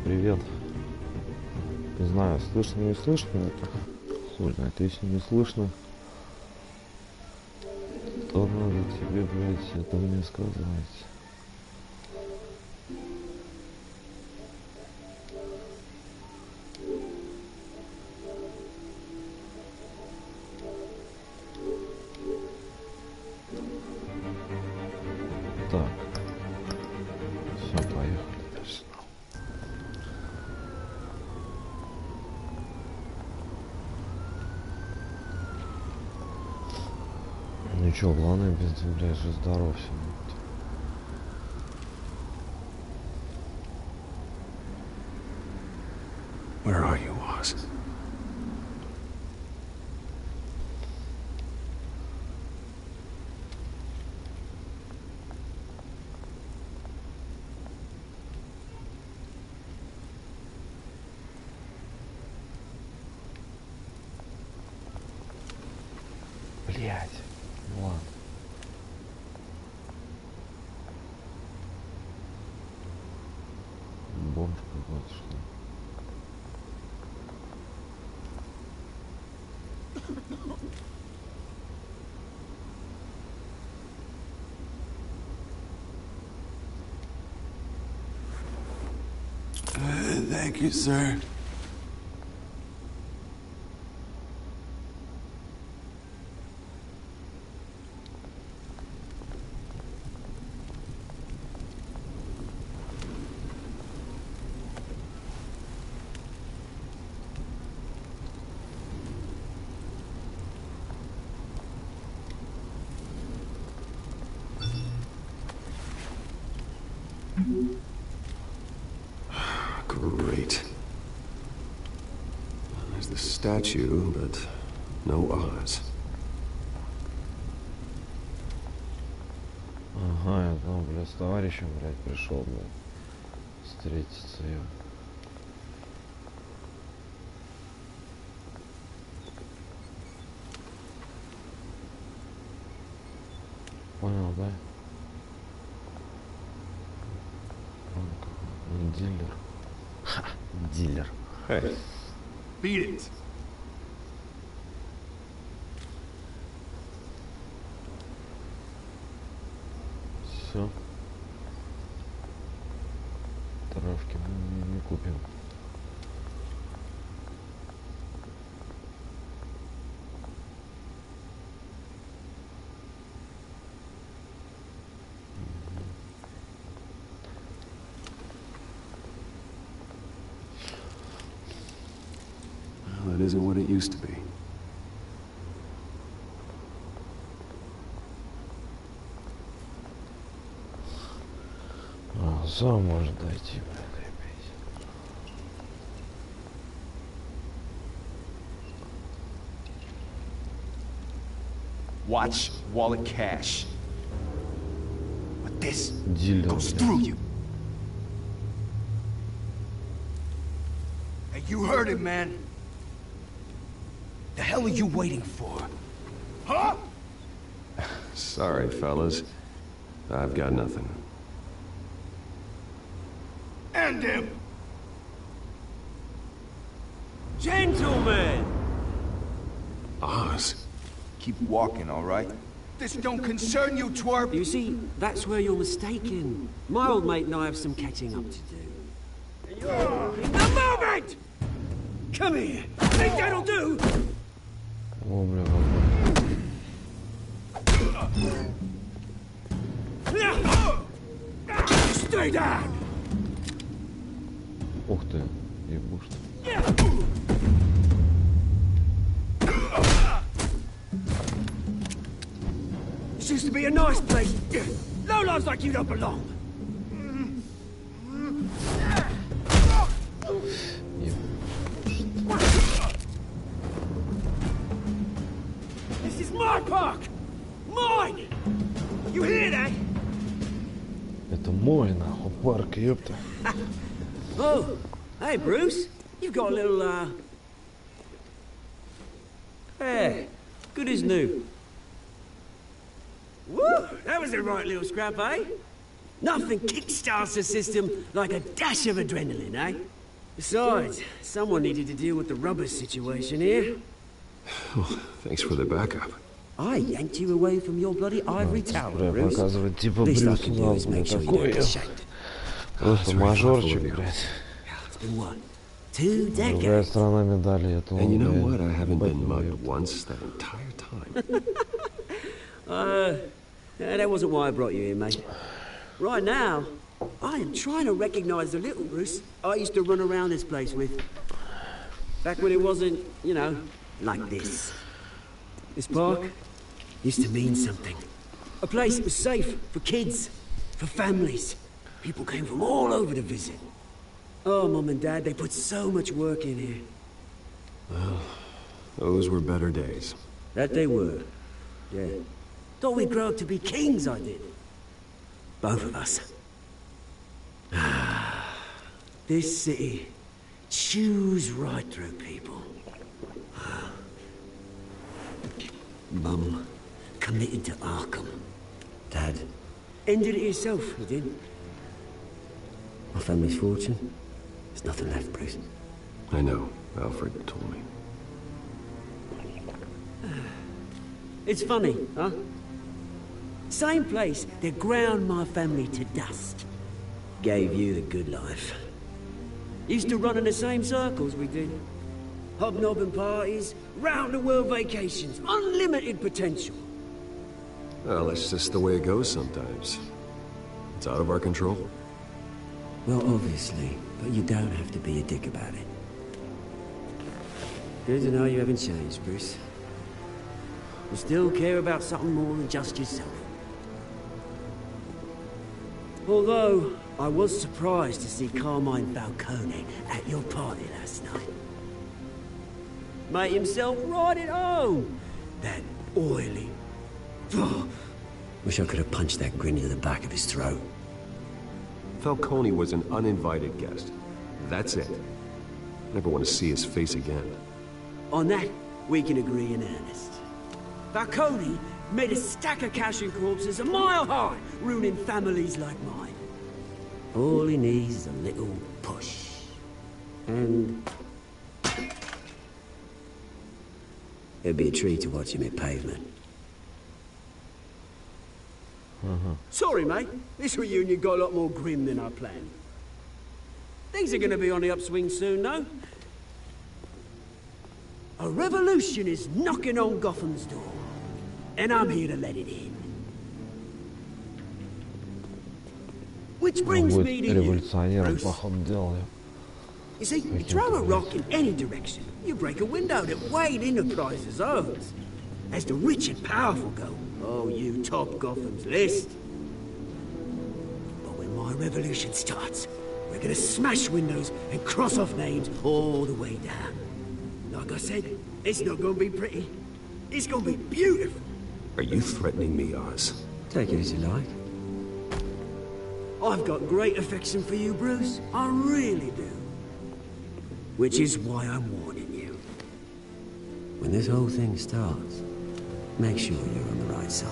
Привет. Не знаю, слышно, не слышно это. Хуй знает, если не слышно, то надо тебе, блядь, это мне сказать. Так. Все, поехали дальше. Ничего, главное, без земля же здоров все. Where are you, Oz? Блять, ну ладно. Бомж какой-то, что ли? Thank you, sir. Great. There's the statue, but no Oz. Ага, я там, блядь, с товарищем, блядь, пришел, блядь, встретиться я. Понял, да? Он дилер. Ха, дилер. Hey. Beat it. Все. Травки мы не купим. Well, it isn't what it used to be. Сам может дойти, блядь, опять. Watch wallet cash. But this Дилер, goes блядь. through you. Hey, you heard it, man. The hell are you waiting for? Huh? Sorry, fellas. I've got nothing. End him! Gentlemen! Oz. Keep walking, all right? This don't concern you, twerp! You see, that's where you're mistaken. My old mate and I have some catching up to do. A moment! Come here! Think that'll do? О, бля, Stay down! ух ты, ебуш. This used to be a nice place. Lowlifes like you don't belong. This is my park! Mine! You hear that? Это мой, нахуй, парк, ёпта. Oh, hey, Bruce. You've got a little, Hey, good as new. Woo! That was a right little scrap, eh? Nothing kickstarts the system like a dash of adrenaline, eh? Besides, someone needed to deal with the rubber situation here. Oh, thanks for the backup. I yanked you away from your bloody ivory tower, Bruce. Показывать, типа, Брюс у нас, блядь, такой. Просто мажорчик, блядь. Другая сторона медали, это он, And you know what? I haven't been mugged once that entire time. That wasn't why I brought you here, mate. Right now, I am trying to recognize the little Bruce I used to run around this place with. Back when it wasn't, you know, like this. This park used to mean something. A place that was safe for kids, for families. People came from all over to visit. Oh, Mum and Dad, they put so much work in here. Well, those were better days. That they were. Yeah. Thought we'd grow up to be kings, I did. Both of us. This city chews right through people. Mum committed to Arkham. Dad ended it yourself, you did. My family's fortune. There's nothing left, Bruce. I know. Alfred told me. It's funny, huh? Same place that ground my family to dust. Gave you the good life. Used to run in the same circles we did. Hobnobbing parties, round-the-world vacations, unlimited potential. Well, that's just the way it goes sometimes. It's out of our control. Well, obviously, but you don't have to be a dick about it. Good to know you haven't changed, Bruce. You still care about something more than just yourself. Although, I was surprised to see Carmine Falcone at your party last night. Made himself right at home. That oily... Oh, wish I could have punched that grin into the back of his throat. Falcone was an uninvited guest. That's it. Never want to see his face again. On that, we can agree in earnest. Falcone made a stack of cash and corpses a mile high, ruining families like mine. All he needs is a little push. And... it'd be a treat to watch him hit pavement. Sorry, mate. This reunion got a lot more grim than I planned. Things are gonna be on the upswing soon, though. A revolution is knocking on Gotham's door. And I'm here to let it in. Which brings me to you, Bruce. You see, you throw a rock in any direction, you break a window that Wayne Enterprises owns. As the rich and powerful go, oh, you top Gotham's list. But when my revolution starts, we're gonna smash windows and cross off names all the way down. Like I said, it's not gonna be pretty. It's gonna be beautiful. Are you threatening me, Oz? Take it as you like. I've got great affection for you, Bruce. I really do. Which is why I'm warning you. When this whole thing starts, make sure you're on the right side.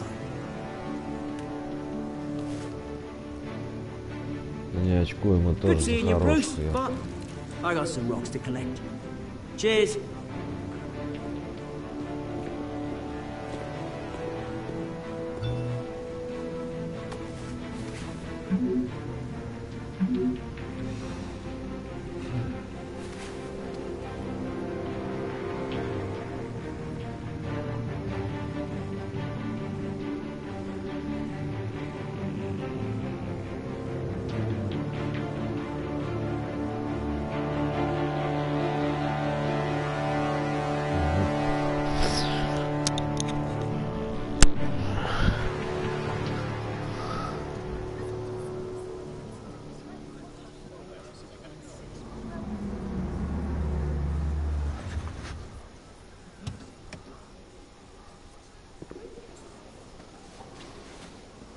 Не очкуем, мы тоже Good seeing you, Bruce, хорошие. but I got some rocks to collect. Cheers.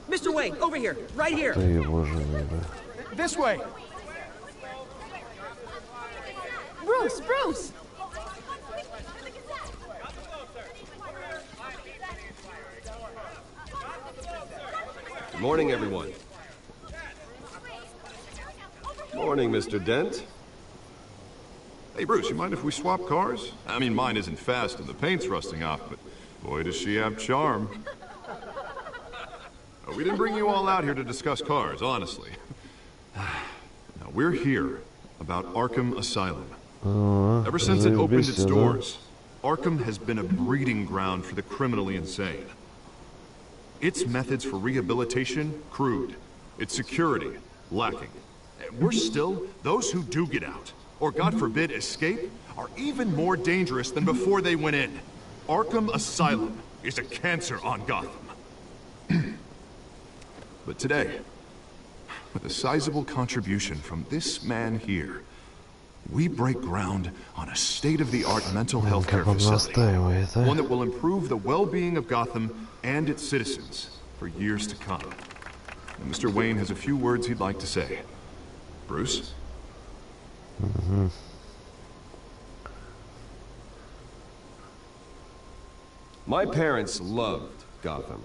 Mr. Wayne, over here, right here. Ты его жены, да? This way. Bruce, Bruce! Good morning, everyone. Morning, Mr. Dent. Hey, Bruce, you mind if we swap cars? I mean, mine isn't fast and the paint's rusting off, but boy, does she have charm. We didn't bring you all out here to discuss cars, honestly. Now, we're here about Arkham Asylum. Ever since it opened its doors, Arkham has been a breeding ground for the criminally insane. Its methods for rehabilitation, crude. Its security, lacking. Worse still, those who do get out, or God forbid escape, are even more dangerous than before they went in. Arkham Asylum is a cancer on Gotham. But today, with a sizable contribution from this man here, we break ground on a state-of-the-art mental health care facility. One that will improve the well-being of Gotham and its citizens for years to come. And Mr. Wayne has a few words he'd like to say. Bruce? My parents loved Gotham.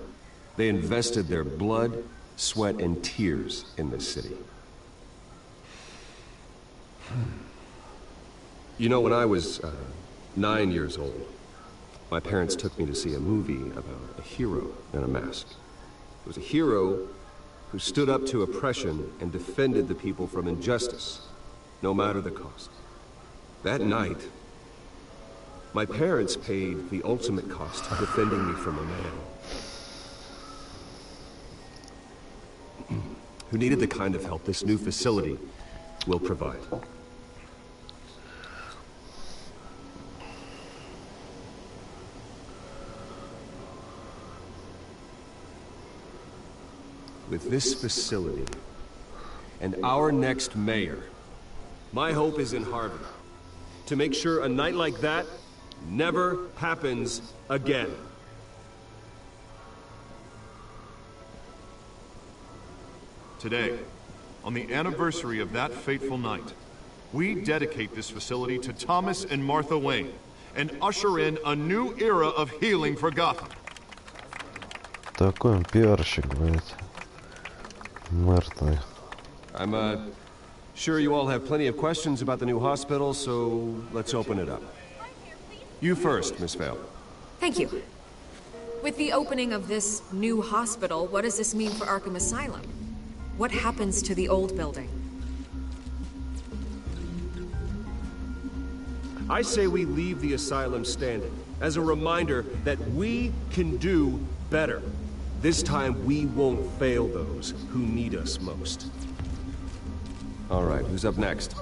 They invested their blood, sweat, and tears in this city. You know, when I was 9 years old, my parents took me to see a movie about a hero in a mask. It was a hero who stood up to oppression and defended the people from injustice, no matter the cost. That night, my parents paid the ultimate cost defending me from a man who needed the kind of help this new facility will provide. With this facility and our next mayor, my hope is in Harvey to make sure a night like that never happens again. Today, on the anniversary of that fateful night, we dedicate this facility to Thomas and Martha Wayne and usher in a new era of healing for Gotham. Такой он пиарщик, блядь. Мертвый. I'm sure you all have plenty of questions about the new hospital, so let's open it up. You first, Miss Vale. Thank you. With the opening of this new hospital, what does this mean for Arkham Asylum? What happens to the old building? I say we leave the asylum standing as a reminder that we can do better. This time, we won't fail those who need us most. All right, who's up next?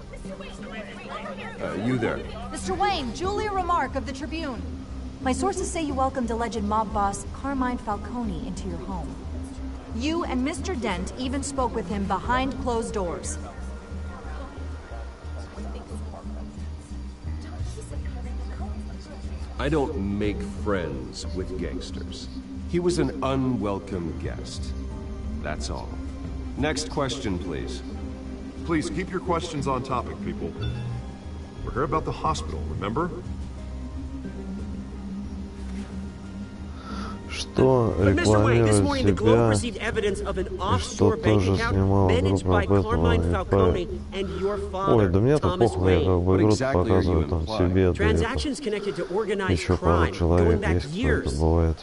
You there. Mr. Wayne, Julia Remark of the Tribune. My sources say you welcomed alleged mob boss Carmine Falcone into your home. You and Mr. Dent even spoke with him behind closed doors. I don't make friends with gangsters. He was an unwelcome guest. That's all. Next question, please. Please keep your questions on topic, people. We're here about the hospital, remember? Что рекламирует себя и что тоже снимала группа Бэтмена и Ой, да мне-то похуй, я как бы игру показываю там себе, да еще пару человек есть, кто это бывает.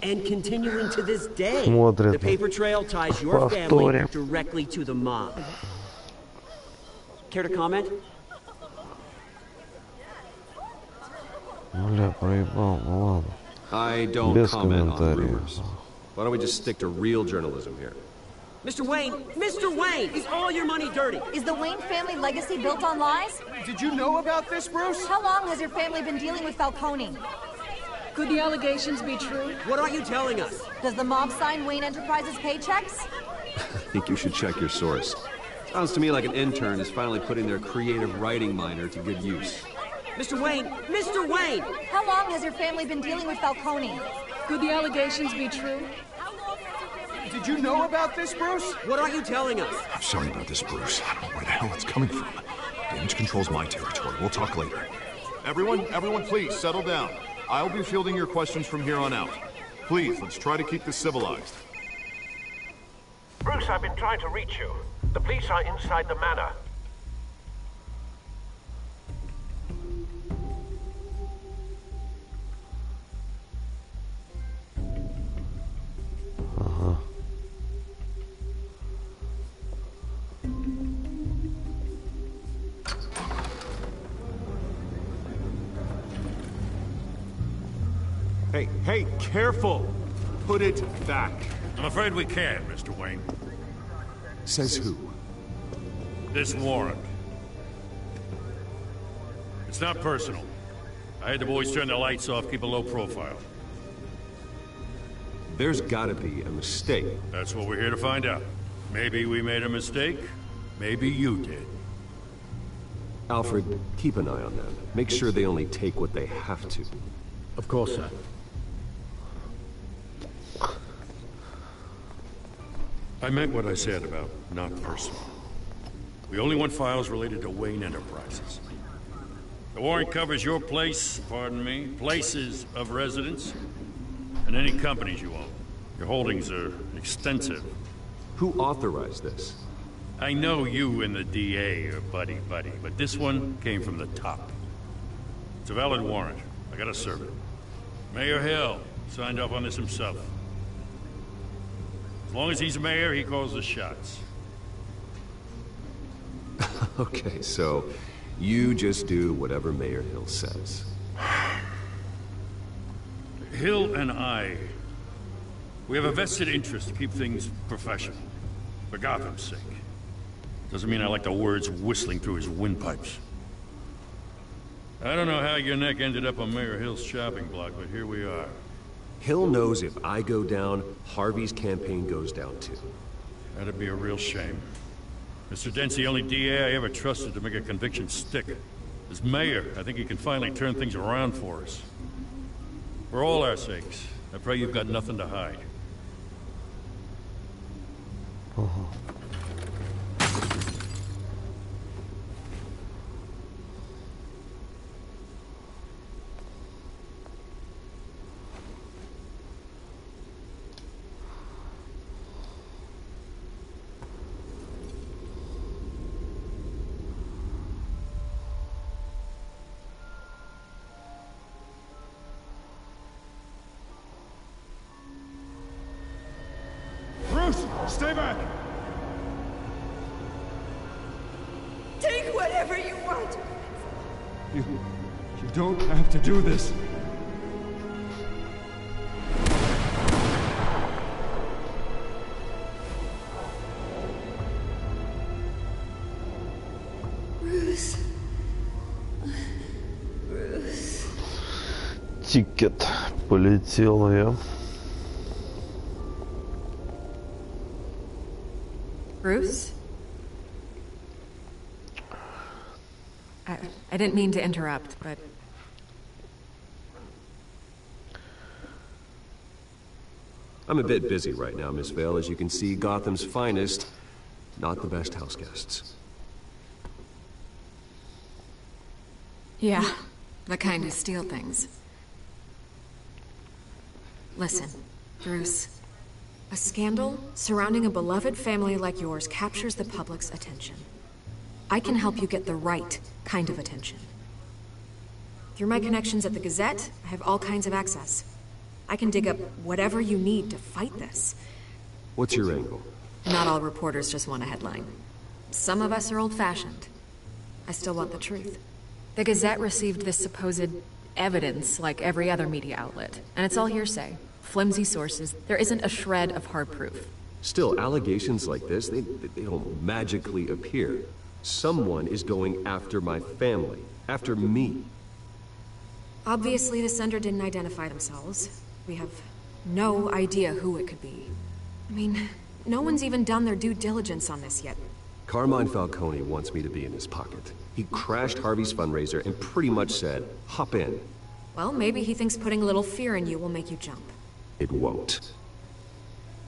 Смотрят, повторим. Бля, проебал, ну ладно. I don't comment on rumors. Why don't we just stick to real journalism here? Mr. Wayne! Mr. Wayne! Is all your money dirty? Is the Wayne family legacy built on lies? Did you know about this, Bruce? How long has your family been dealing with Falcone? Could the allegations be true? What are you telling us? Does the mob sign Wayne Enterprises paychecks? I think you should check your source. Sounds to me like an intern is finally putting their creative writing minor to good use. Mr. Wayne! Mr. Wayne! How long has your family been dealing with Falcone? Could the allegations be true? Did you know about this, Bruce? What are you telling us? I'm sorry about this, Bruce. I don't know where the hell it's coming from. Damage control's my territory. We'll talk later. Everyone, please, settle down. I'll be fielding your questions from here on out. Please, let's try to keep this civilized. Bruce, I've been trying to reach you. The police are inside the manor. Hey, careful! Put it back. I'm afraid we can't, Mr. Wayne. Says who? This warrant. It's not personal. I had the boys turn the lights off, keep a low profile. There's gotta be a mistake. That's what we're here to find out. Maybe we made a mistake. Maybe you did. Alfred, keep an eye on them. Make sure they only take what they have to. Of course, sir. I meant what I said about not personal. We only want files related to Wayne Enterprises. The warrant covers your place, pardon me, places of residence, and any companies you own. Your holdings are extensive. Who authorized this? I know you and the DA are buddy-buddy, but this one came from the top. It's a valid warrant. I gotta serve it. Mayor Hill signed off on this himself. As long as he's mayor, he calls the shots. Okay, so you just do whatever Mayor Hill says. Hill and I, we have a vested interest to keep things professional. For Gotham's sake. Doesn't mean I like the words whistling through his windpipes. I don't know how your neck ended up on Mayor Hill's shopping block, but here we are. Hill knows if I go down, Harvey's campaign goes down too. That'd be a real shame. Mr. Dent's the only DA I ever trusted to make a conviction stick. As mayor, I think he can finally turn things around for us. For all our sakes, I pray you've got nothing to hide. Stay back! Take whatever you want! You don't have to do this. Bruce. Bruce. Тикет полетел я. Bruce? I didn't mean to interrupt, but... I'm a bit busy right now, Miss Vale. As you can see, Gotham's finest, not the best house guests. Yeah, the kind who steal things. Listen, Bruce. A scandal surrounding a beloved family like yours captures the public's attention. I can help you get the right kind of attention. Through my connections at the Gazette, I have all kinds of access. I can dig up whatever you need to fight this. What's your angle? Not all reporters just want a headline. Some of us are old-fashioned. I still want the truth. The Gazette received this supposed evidence like every other media outlet, and it's all hearsay. Flimsy sources. There isn't a shred of hard proof. Still, allegations like this, they don't magically appear. Someone is going after my family. After me. Obviously, the sender didn't identify themselves. We have no idea who it could be. I mean, no one's even done their due diligence on this yet. Carmine Falcone wants me to be in his pocket. He crashed Harvey's fundraiser and pretty much said, hop in. Well, maybe he thinks putting a little fear in you will make you jump. It won't.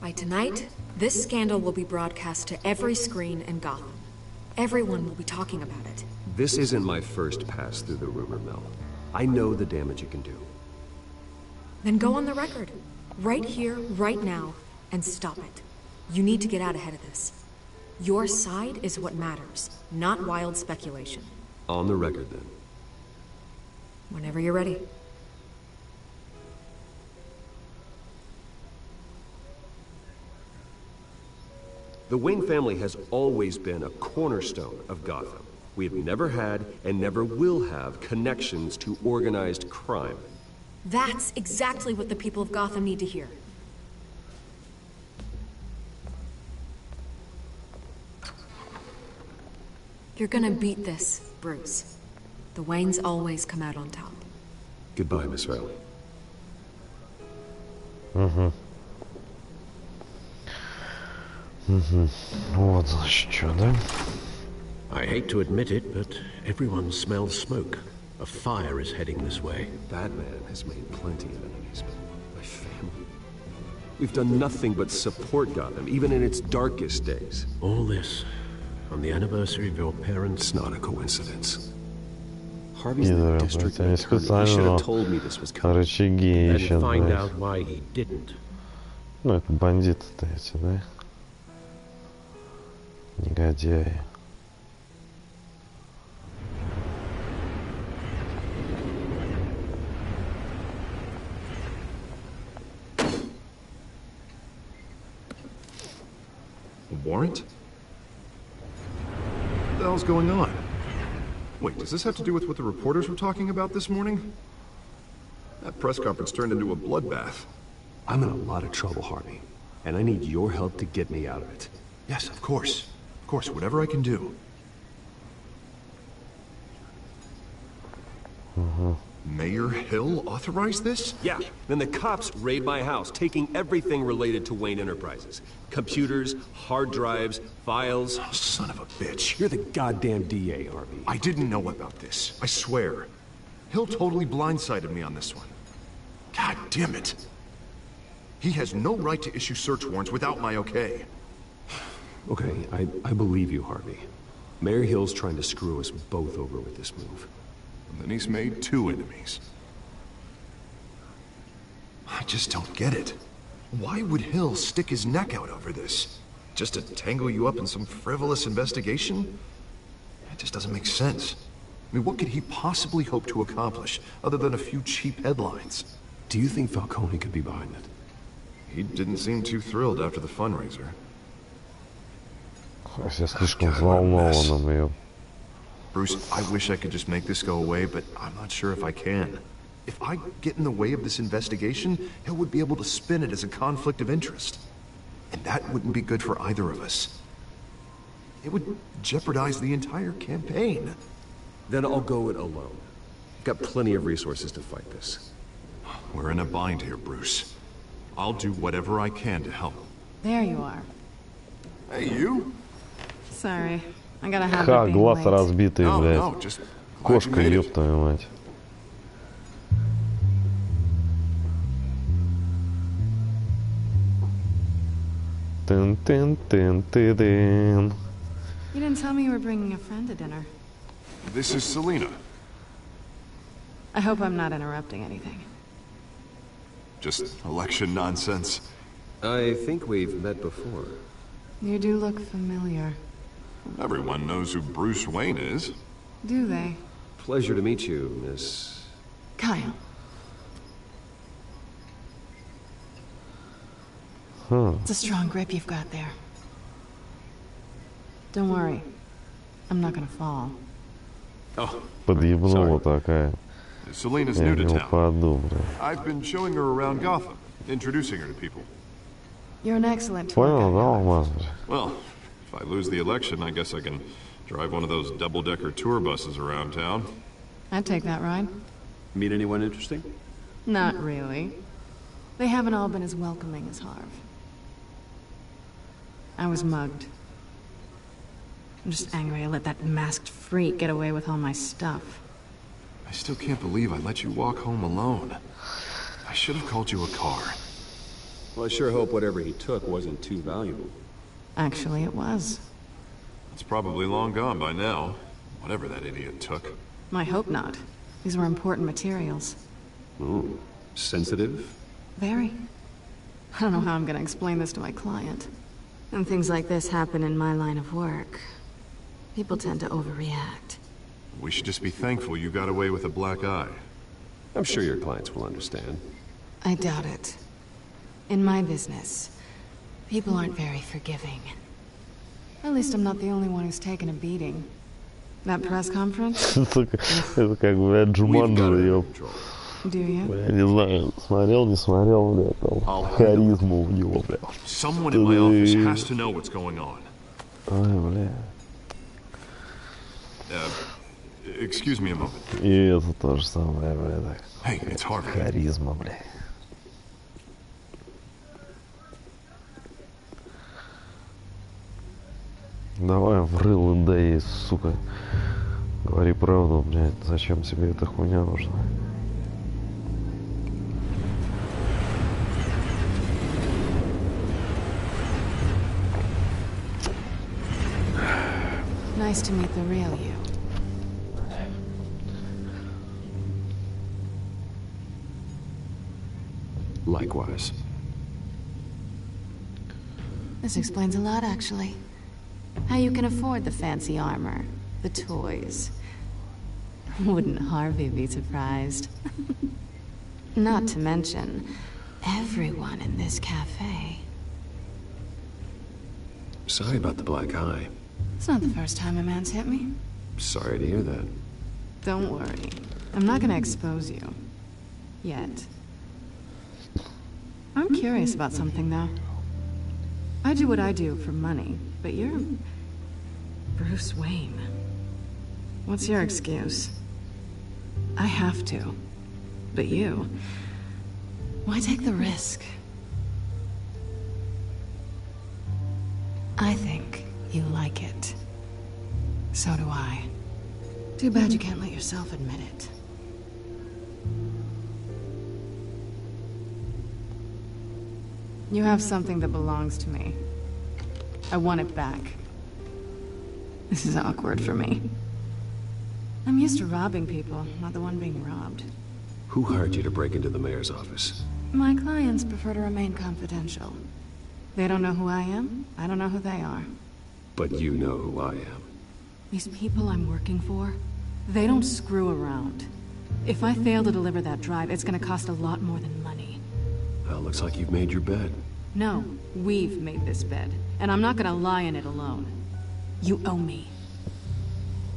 By tonight, this scandal will be broadcast to every screen in Gotham. Everyone will be talking about it. This isn't my first pass through the rumor mill. I know the damage it can do. Then go on the record. Right here, right now, and stop it. You need to get out ahead of this. Your side is what matters, not wild speculation. On the record, then. Whenever you're ready. The Wayne family has always been a cornerstone of Gotham. We have never had and never will have connections to organized crime. That's exactly what the people of Gotham need to hear. You're gonna beat this, Bruce. The Waynes always come out on top. Goodbye, Miss Vale. Вот значит что, да? I hate to admit it, but everyone smells smoke. A fire is heading this way. Batman has made plenty of enemies, but my family... We've done nothing but support Gotham, even in its darkest days. All this on the anniversary of your parents'... It's not a coincidence. Harvey's the district attorney. He should have told me this was coming. Рычаги Then ищет, find блядь. out why he didn't. Ну, это бандиты-то эти, да? Негодяи. A warrant? What the hell's going on? Wait, does this have to do with what the reporters were talking about this morning? That press conference turned into a bloodbath. I'm in a lot of trouble, Harvey, and I need your help to get me out of it. Yes, of course. Of course, whatever I can do. Mayor Hill authorized this? Yeah, then the cops raid my house, taking everything related to Wayne Enterprises. Computers, hard drives, files. Oh, son of a bitch. You're the goddamn DA, Harvey. I didn't know about this. I swear. Hill totally blindsided me on this one. God damn it. He has no right to issue search warrants without my okay. Okay, I believe you, Harvey. Mayor Hill's trying to screw us both over with this move. And then he's made two enemies. I just don't get it. Why would Hill stick his neck out over this? Just to tangle you up in some frivolous investigation? It just doesn't make sense. I mean, what could he possibly hope to accomplish other than a few cheap headlines? Do you think Falcone could be behind it? He didn't seem too thrilled after the fundraiser. Я слишком взволнован, ее. Bruce, I wish I could just make this go away, but I'm not sure if I can. If I get in the way of this investigation, Hill would be able to spin it as a conflict of interest. And that wouldn't be good for either of us. It would jeopardize the entire campaign. Then I'll go it alone. I've got plenty of resources to fight this. We're in a bind here, Bruce. I'll do whatever I can to help. There you are. Hey, you? Sorry. I gotta have Ха, it глаз late. разбитый, блядь. Кошка, ёб твою мать. Тын-тын-тын-тын-тын. You didn't tell me you were bringing a friend to dinner. This is Selina. I hope I'm not interrupting anything. Just election nonsense. I think we've met before. You do look familiar. Everyone knows who Bruce Wayne is. Do they? Pleasure to meet you, Miss... Kyle. It's a strong grip you've got there. Don't worry. I'm not gonna fall. Oh, Подъебнула такая. Selina's Я new в to него town. паду, блядь. I've been showing her around Gotham, introducing her to people. You're an excellent tour Понял, guide. да, Алмаз? Well, if I lose the election, I guess I can drive one of those double-decker tour buses around town. I'd take that ride. Meet anyone interesting? Not really. They haven't all been as welcoming as Harv. I was mugged. I'm just angry I let that masked freak get away with all my stuff. I still can't believe I let you walk home alone. I should have called you a car. Well, I sure hope whatever he took wasn't too valuable. Actually, it was. It's probably long gone by now, whatever that idiot took. I hope not. These were important materials. Ooh, sensitive? Very. I don't know how I'm gonna explain this to my client. When things like this happen in my line of work, people tend to overreact. We should just be thankful you got away with a black eye. I'm sure your clients will understand. I doubt it. In my business, people aren't very forgiving. At least I'm not the only one who's taken a beating. That press conference? Это как, блядь, Джуманджи, ёб. Do you? Бля, не знаю, смотрел, не смотрел, бля, там харизма у него, бля. Someone in my office has to know what's going on. Ой, бля. Excuse me a moment. И это то же самое, бля, так. Hey, it's Harvey. Харизма, бля. Давай в рыло, да и, сука. Говори правду, блядь, зачем тебе эта хуйня нужна? Nice to meet the real you. Likewise. This explains a lot, actually. How you can afford the fancy armor, the toys. Wouldn't Harvey be surprised? Not to mention, everyone in this cafe. Sorry about the black eye. It's not the first time a man's hit me. Sorry to hear that. Don't worry. I'm not gonna expose you. Yet. I'm curious about something, though. I do what I do for money, but you're Bruce Wayne. What's your excuse? I have to. But you... why take the risk? I think you like it. So do I. Too bad you can't let yourself admit it. You have something that belongs to me. I want it back. This is awkward for me. I'm used to robbing people, not the one being robbed. Who hired you to break into the mayor's office? My clients prefer to remain confidential. They don't know who I am, I don't know who they are. But you know who I am. These people I'm working for, they don't screw around. If I fail to deliver that drive, it's gonna cost a lot more than money. Well, looks like you've made your bed. No, we've made this bed, and I'm not gonna lie in it alone. You owe me.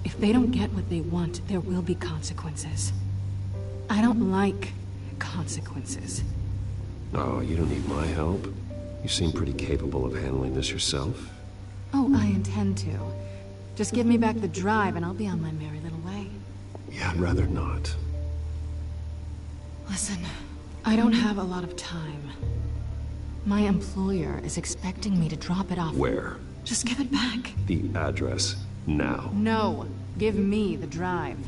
If they don't get what they want, there will be consequences. I don't like consequences. Oh, you don't need my help. You seem pretty capable of handling this yourself. Oh, I intend to. Just give me back the drive and I'll be on my merry little way. Yeah, I'd rather not. Listen, I don't have a lot of time. My employer is expecting me to drop it off. Where? Just give it back. The address, now. No, give me the drive.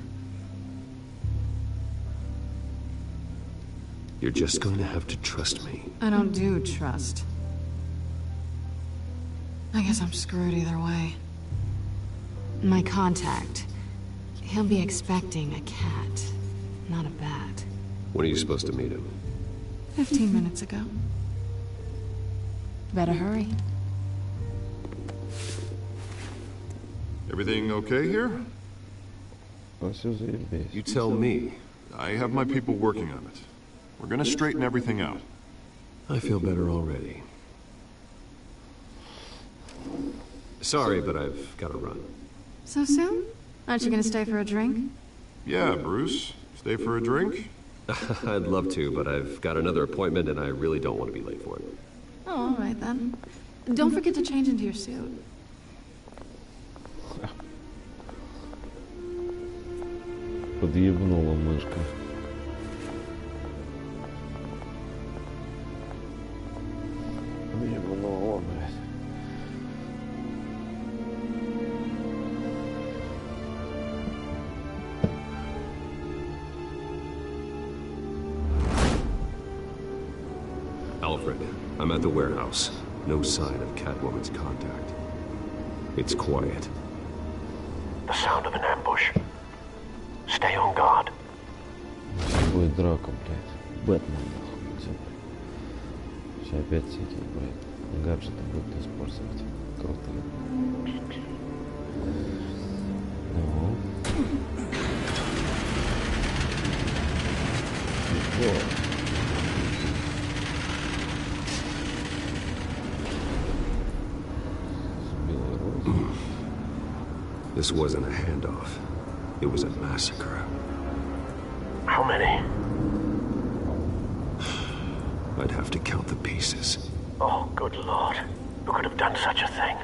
You're just going to have to trust me. I don't do trust. I guess I'm screwed either way. My contact, he'll be expecting a cat, not a bat. When are you supposed to meet him? 15 minutes ago. Better hurry. Everything okay here? You tell me. I have my people working on it. We're gonna straighten everything out. I feel better already. Sorry, but I've got to run. So soon? Aren't you gonna stay for a drink? Yeah, Bruce. Stay for a drink? I'd love to, but I've got another appointment and I really don't want to be late for it. Oh, all right then. Don't forget to change into your suit. Подъебнула мышка. Подъебнула, блядь. Alfred, I'm at the warehouse. No sign of Catwoman's contact. It's quiet. The sound of an ambush. Stay on guard. Будет драка, блядь. Бэтмен, нахуй. Все опять всякие, блядь, гаджеты будут использовать. Крутые. Ну. This wasn't a handoff. It was a massacre. How many? I'd have to count the pieces. Oh, good lord. Who could have done such a thing?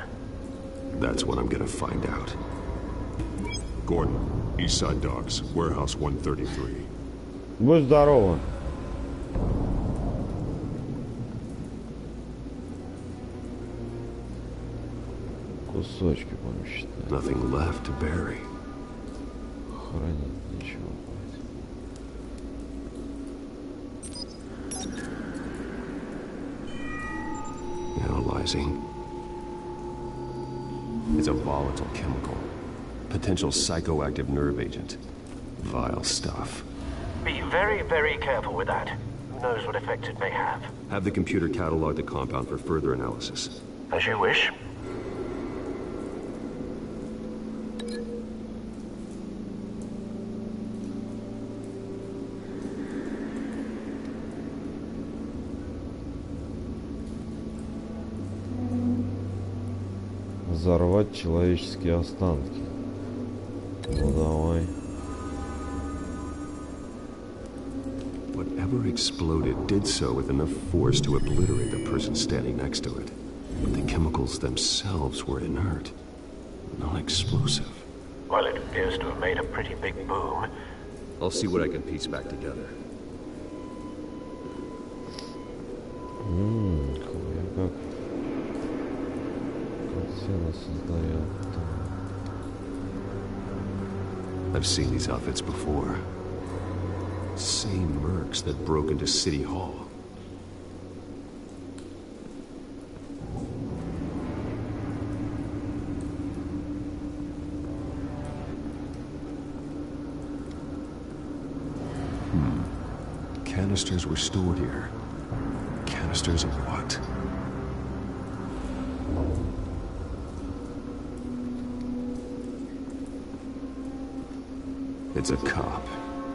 That's what I'm gonna find out. Gordon, Eastside Docks, Warehouse 133. Будь здорово. Кусочки будем считать. Nothing left to bury. Хранить ничего. Analyzing. It's a volatile chemical. Potential psychoactive nerve agent. Vile stuff. Be very, very careful with that. Who knows what effects it may have. Have the computer catalog the compound for further analysis. As you wish. Взорвать человеческие останки. Ну давай. Whatever exploded did so with enough force to obliterate the person standing next to it. But the chemicals themselves were inert, non-explosive. Well, it appears to have made a pretty big boom. I'll see what I can piece back together. Как картина создает. I've seen these outfits before. Same mercs that broke into City Hall. Canisters were stored here. Canisters of what? It's a cop.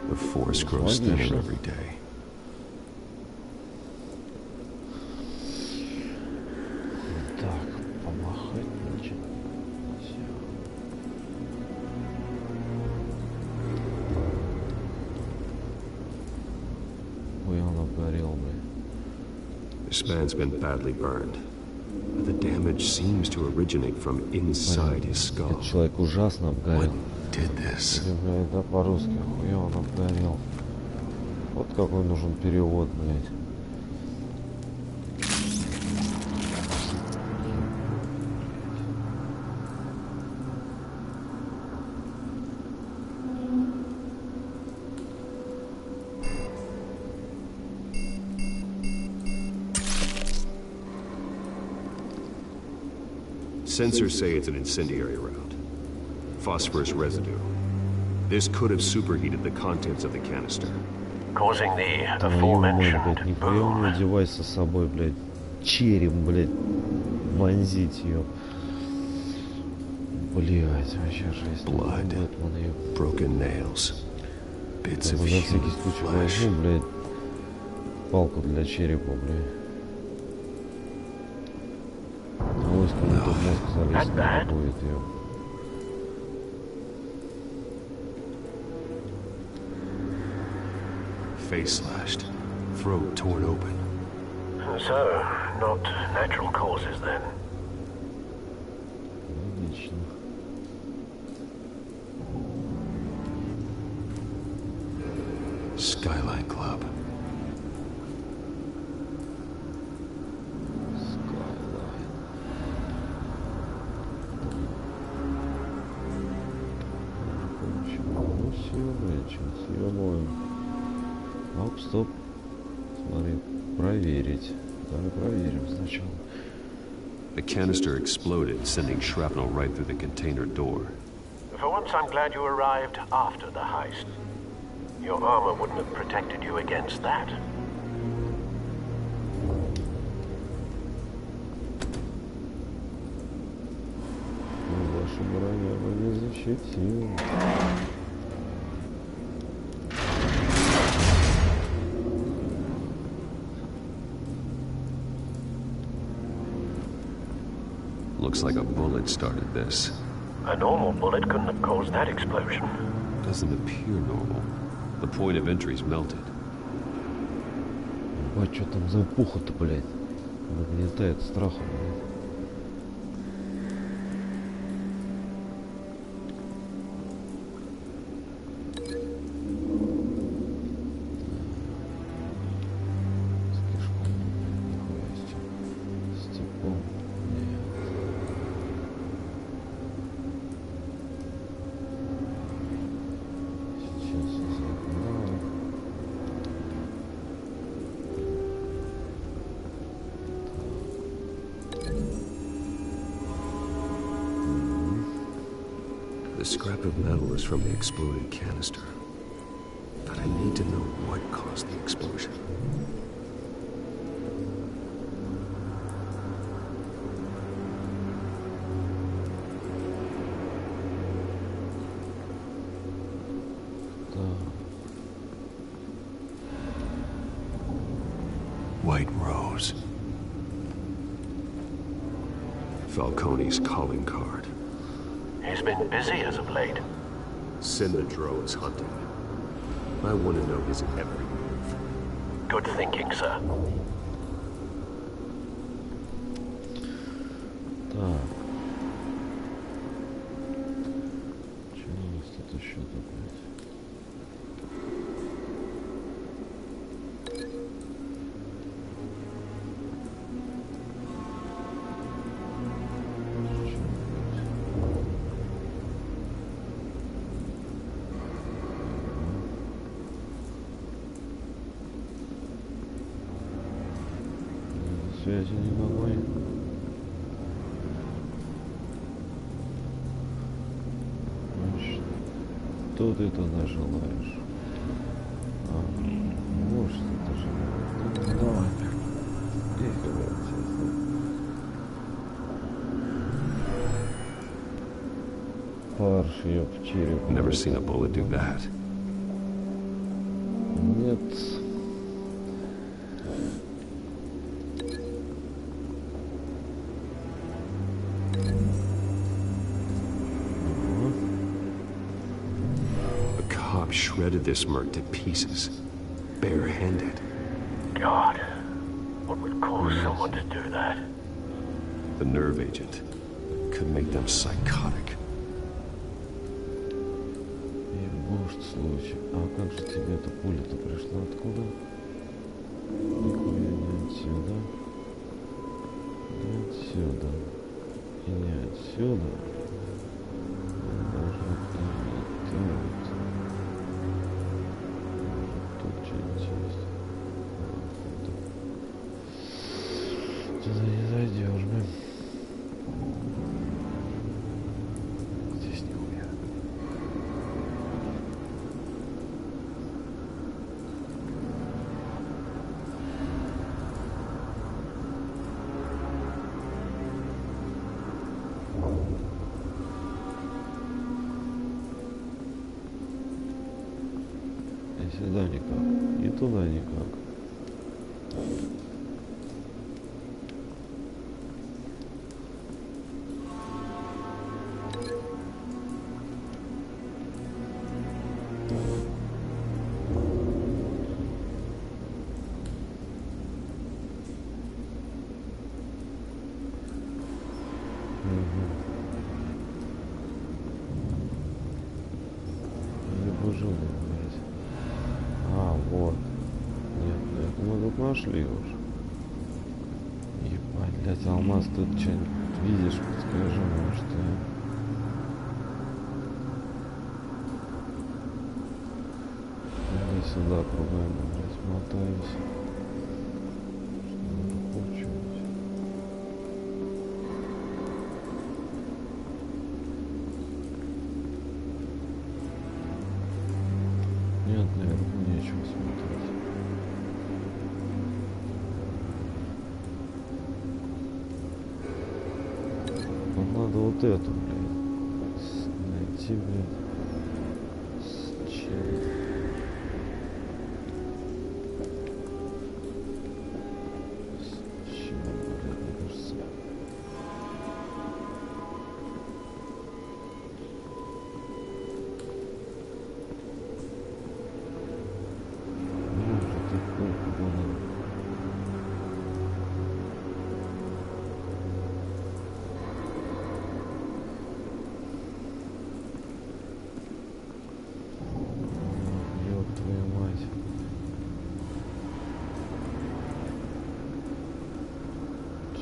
The force grows thinner every day. Так, помахать ничего. Ой, он обгорел, блин. This man's been badly burned. But the damage seems to originate from inside his skull. Этот человек ужасно обгорел. Did this? Блядь, да по-русски хуя он обгорел. Вот какой нужен перевод, блядь. Sensors say it's an incendiary round. Phosphorus residue. This could have superheated the contents of the canister. Causing the aforementioned boom. Не девайс со собой, блядь. Череп, блядь. Вонзить ее. Блядь, вообще жесть. Blood. Broken nails. Bits of human flesh. возьму, блядь. Палку для черепа, блядь. Авось кому-то в мозг залезть не будет ее. Face slashed, throat torn open. So, not natural causes then. Логично. Skyline Club. Оп, стоп. Смотри, проверить. Давай проверим сначала. The canister exploded, sending shrapnel right through the container door. For once, I'm glad you arrived after the heist. Your armor wouldn't have protected you against that. Ваша броня бы не защитила. Looks like a bullet started this. A normal bullet couldn't have caused that explosion. Doesn't appear normal. The point of entry's melted. Ебать, что там за эпоха-то, блядь? Нагнетает страху, блядь. The scrap of metal is from the exploded canister. But I need to know what caused the explosion. White Rose. Falcone's calling card. He's been busy as of late. Sinedro is hunting. I want to know his every move. Good thinking, sir. Так. Что у нас тут еще такое? Связи не могу. Что ты тогда желаешь? Вот что ты желаешь. Давай. Нифига себе. Парш ее в череп. Never seen a bullet do that. Нет. Shredded this merc to pieces, barehanded. God, what would cause someone to do that? The nerve agent could make them psychotic. Ебошь случай. А как же тебе эта пуля-то пришла? Откуда? Нихуя не отсюда. Не отсюда. И не отсюда. Даже тут. Сюда не зайдешь, блин. Здесь нихуя. И сюда никак, и туда никак. Нашли уж. Ебать, блядь, алмаз тут что-нибудь видишь, подскажи, может, иди сюда, кругами, блядь, мотаюсь. Что надо почувствовать. Нет, наверху нечего смотреть. Надо вот эту, блядь, найти, блядь, с чем? С чем, блядь, мне кажется. Может, и хуй, куда надо.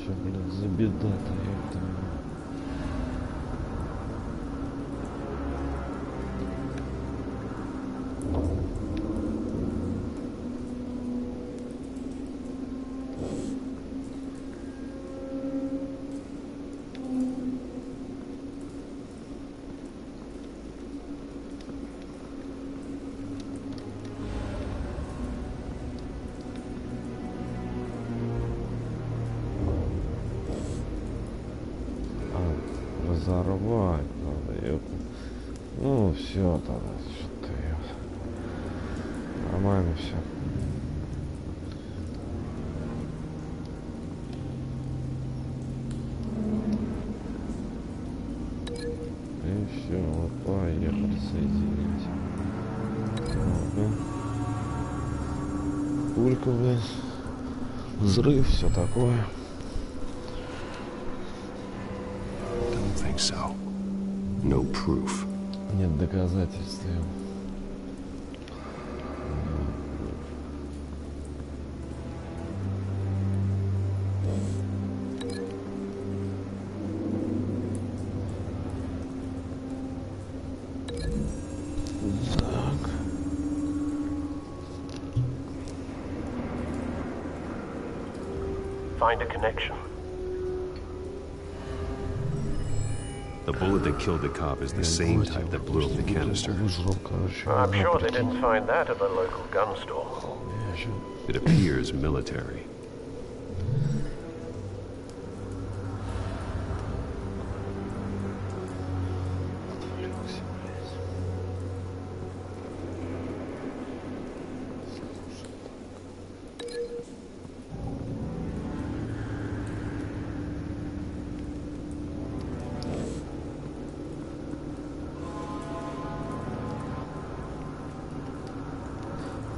вообще, блядь, за беда-то, ёпта. Разорвать надо, ёпта. Ну, все тогда, что-то, ёпта. Нормально все. И все, вот поехали соединить. Ага. Пулька, блядь. Взрыв, все такое. So, no proof. Нет доказательств. Так. Find a connection. The bullet that killed the cop is the same type that blew up the canister. I'm sure they didn't find that at the local gun store. It appears military.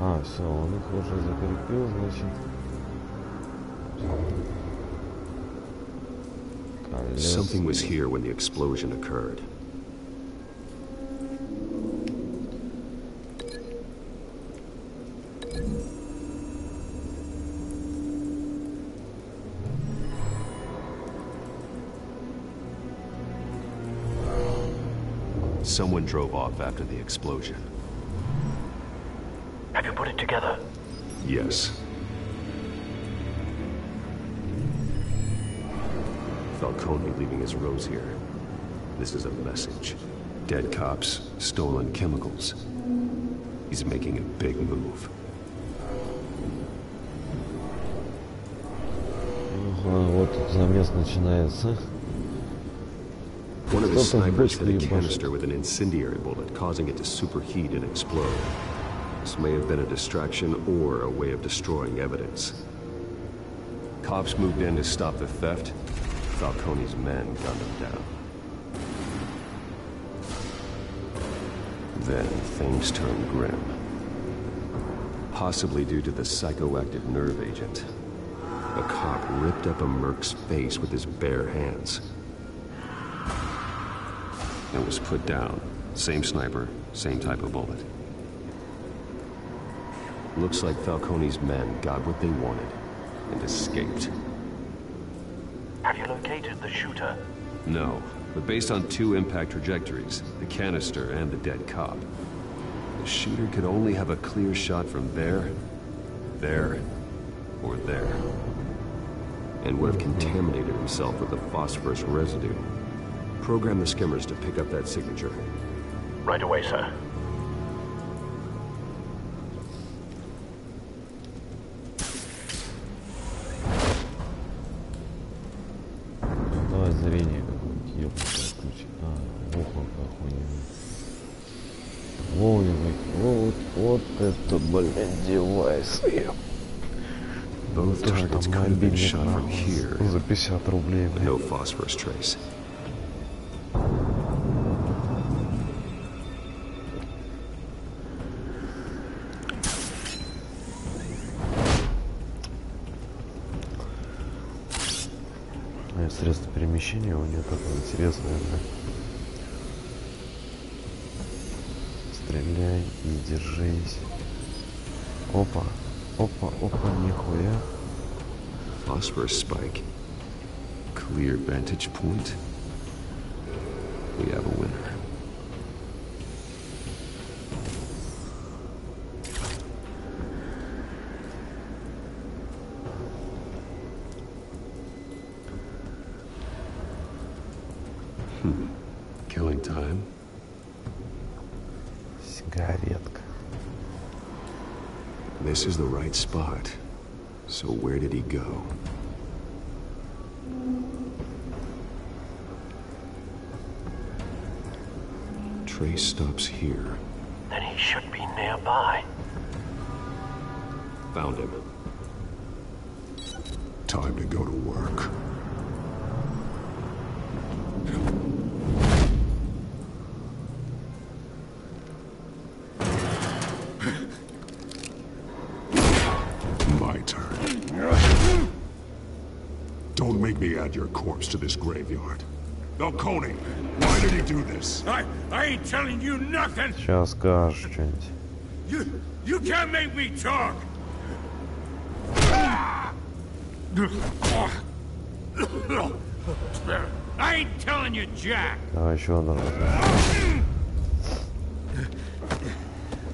А, все, он их уже закрепил, значит. Something was here when the explosion occurred. Someone drove off after the explosion. Have you put it together? Yes. Falcone leaving his rose here. This is a message. Dead cops, stolen chemicals. He's making a big move. Вот тут замес начинается. One of his snipers hit a canister with an incendiary bullet, causing it to superheat and explode. This may have been a distraction or a way of destroying evidence. Cops moved in to stop the theft. Falcone's men gunned him down. Then things turned grim. Possibly due to the psychoactive nerve agent. A cop ripped up a merc's face with his bare hands. And was put down. Same sniper, same type of bullet. Looks like Falcone's men got what they wanted and escaped. Have you located the shooter? No, but based on two impact trajectories, the canister and the dead cop, the shooter could only have a clear shot from there, or there. And would have contaminated himself with the phosphorus residue. Program the skimmers to pick up that signature. Right away, sir. Давай зрение какое-нибудь, ёпта, включи. А, ухо охуенный. Вот это, блин, девайс. Both targets could have been shot from here. За 50 рублей, блин. No phosphorus trace. Средство перемещения у нее такое интересное, да? Стреляй и держись. Опа, опа, опа, нихуя. Phosphorus spike. Clear vantage point. We have a winner. Killing time. Сигаретка. This is the right spot. So where did he go? Trace stops here. Then he should be nearby. Found him. Time to go to work. My turn. Don't make me add your corpse to this graveyard. Falcone, why did he do this? I ain't telling you nothing. Сейчас скажешь что-нибудь. You can't make me talk. I ain't telling you, Jack. Давай еще один раз.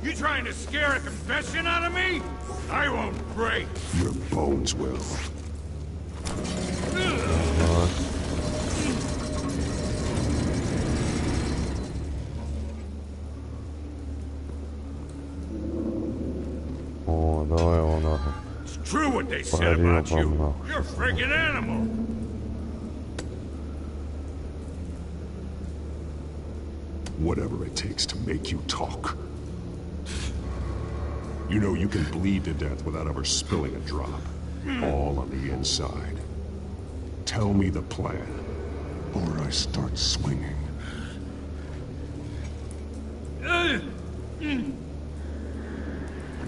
You trying to scare a confession out of me? I won't break. Your bones will. О, давай его нахуй. It's true what they said about you. You're a freaking animal. Whatever it takes to make you talk. You know you can bleed to death without ever spilling a drop. All on the inside. Tell me the plan, or I start swinging.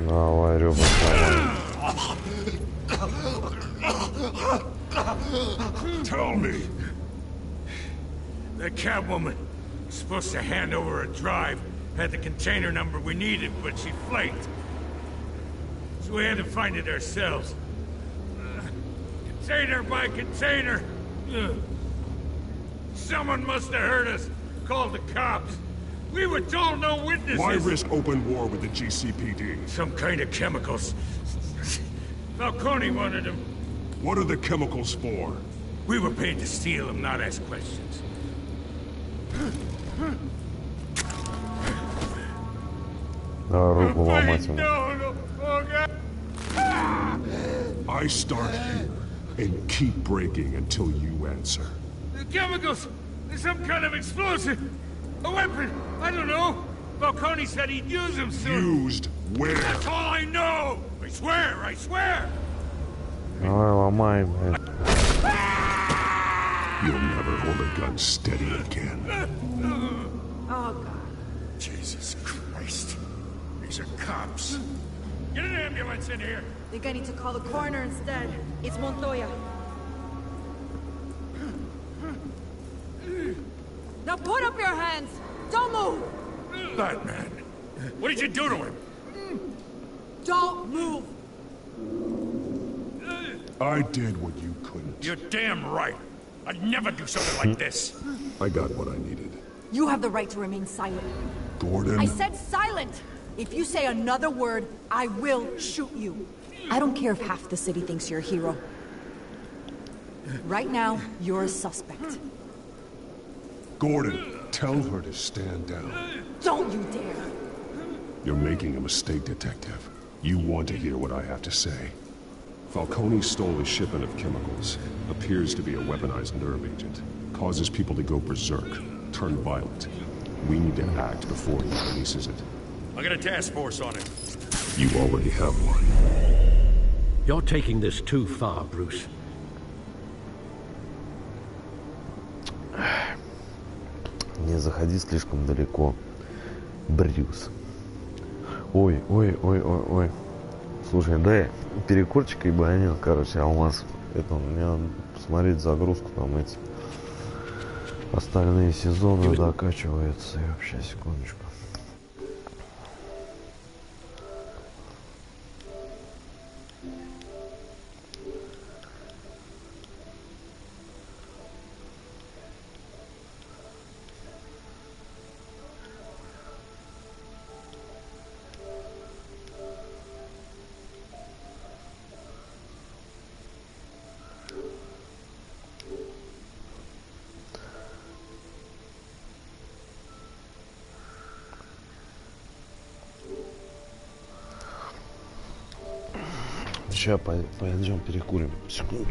Давай, ребра Tell me. The Catwoman was supposed to hand over a drive, had the container number we needed, but she flaked. So we had to find it ourselves. Container by container. Someone must have heard us, called the cops. We were told no witnesses. Why risk open war with the GCPD? Some kind of chemicals. Falcone wanted them. What are the chemicals for? We were paid to steal them, not ask questions. руку ломать ему. I start here and keep breaking until you answer. The chemicals! There's some kind of explosive! A weapon! I don't know! Falcone said he'd use them soon! Used where? That's all I know! I swear! I swear! Давай, ломай, блядь. You'll never hold a gun steady again. Oh, God. Jesus Christ. These are cops. Get an ambulance in here! I think I need to call the coroner instead. It's Montoya. Now put up your hands! Don't move! Batman! What did you do to him? Don't move! I did what you couldn't. You're damn right. I'd never do something like this. I got what I needed. You have the right to remain silent. Gordon? I said silent! If you say another word, I will shoot you. I don't care if half the city thinks you're a hero. Right now, you're a suspect. Gordon, tell her to stand down. Don't you dare! You're making a mistake, Detective. You want to hear what I have to say. Falcone stole a shipment of chemicals. Appears to be a weaponized nerve agent. Causes people to go berserk, turn violent. We need to act before he releases it. I got a task force on it. You already have one. You're taking this too far, Bruce. Не заходи слишком далеко, Брюс. Ой. Слушай, дай перекурчик и банил, короче, а у нас это мне надо посмотреть загрузку, там эти остальные сезоны докачиваются. И вообще, секундочку. Сейчас пойдем перекурим. Секунду.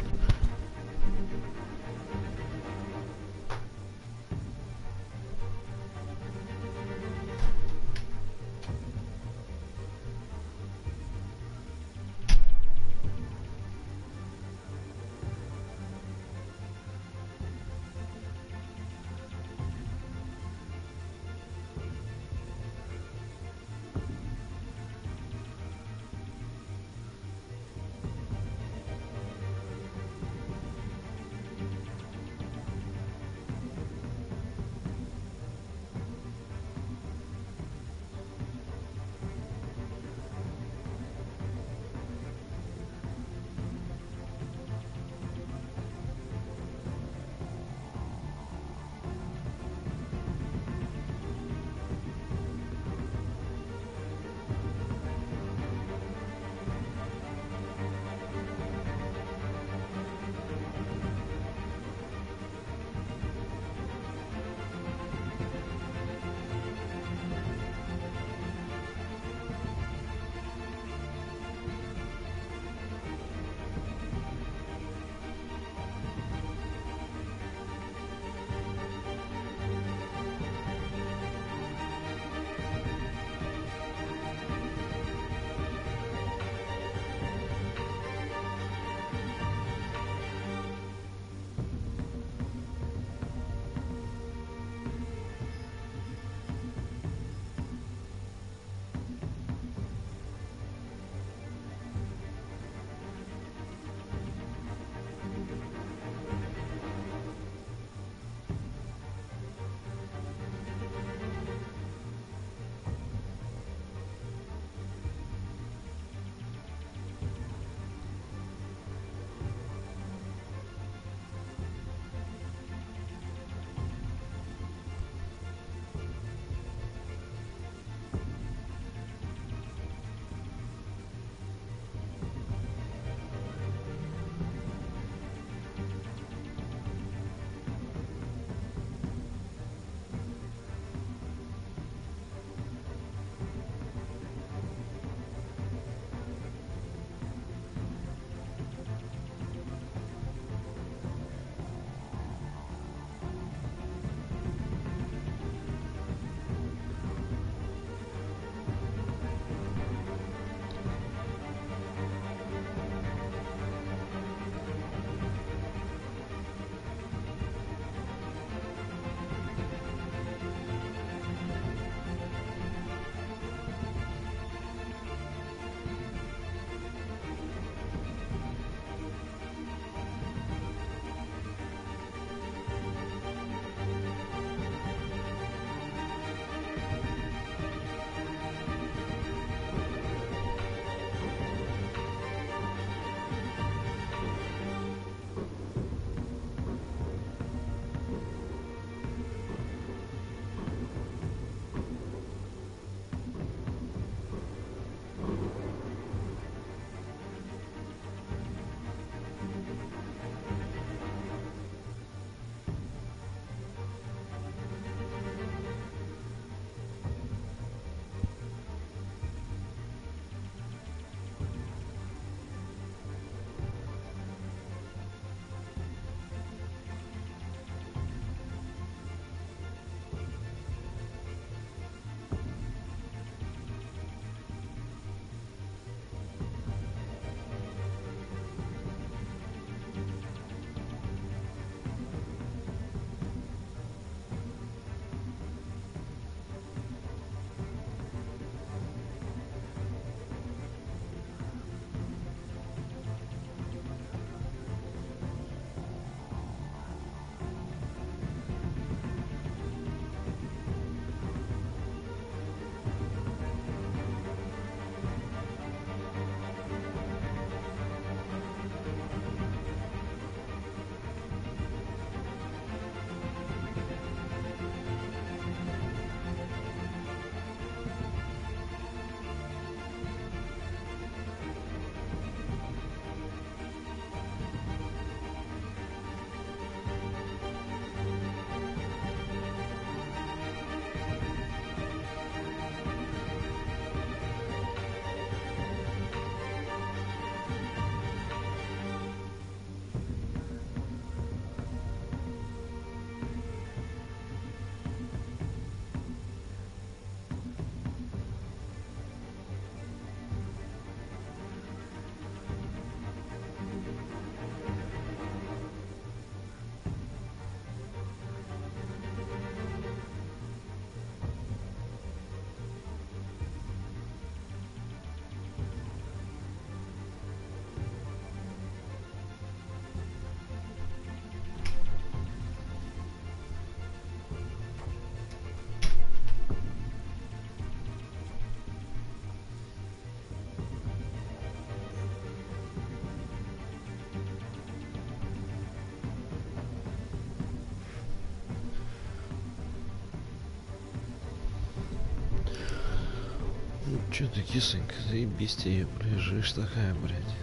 Че ты, кисонька, ты без тебя лежишь такая, блядь.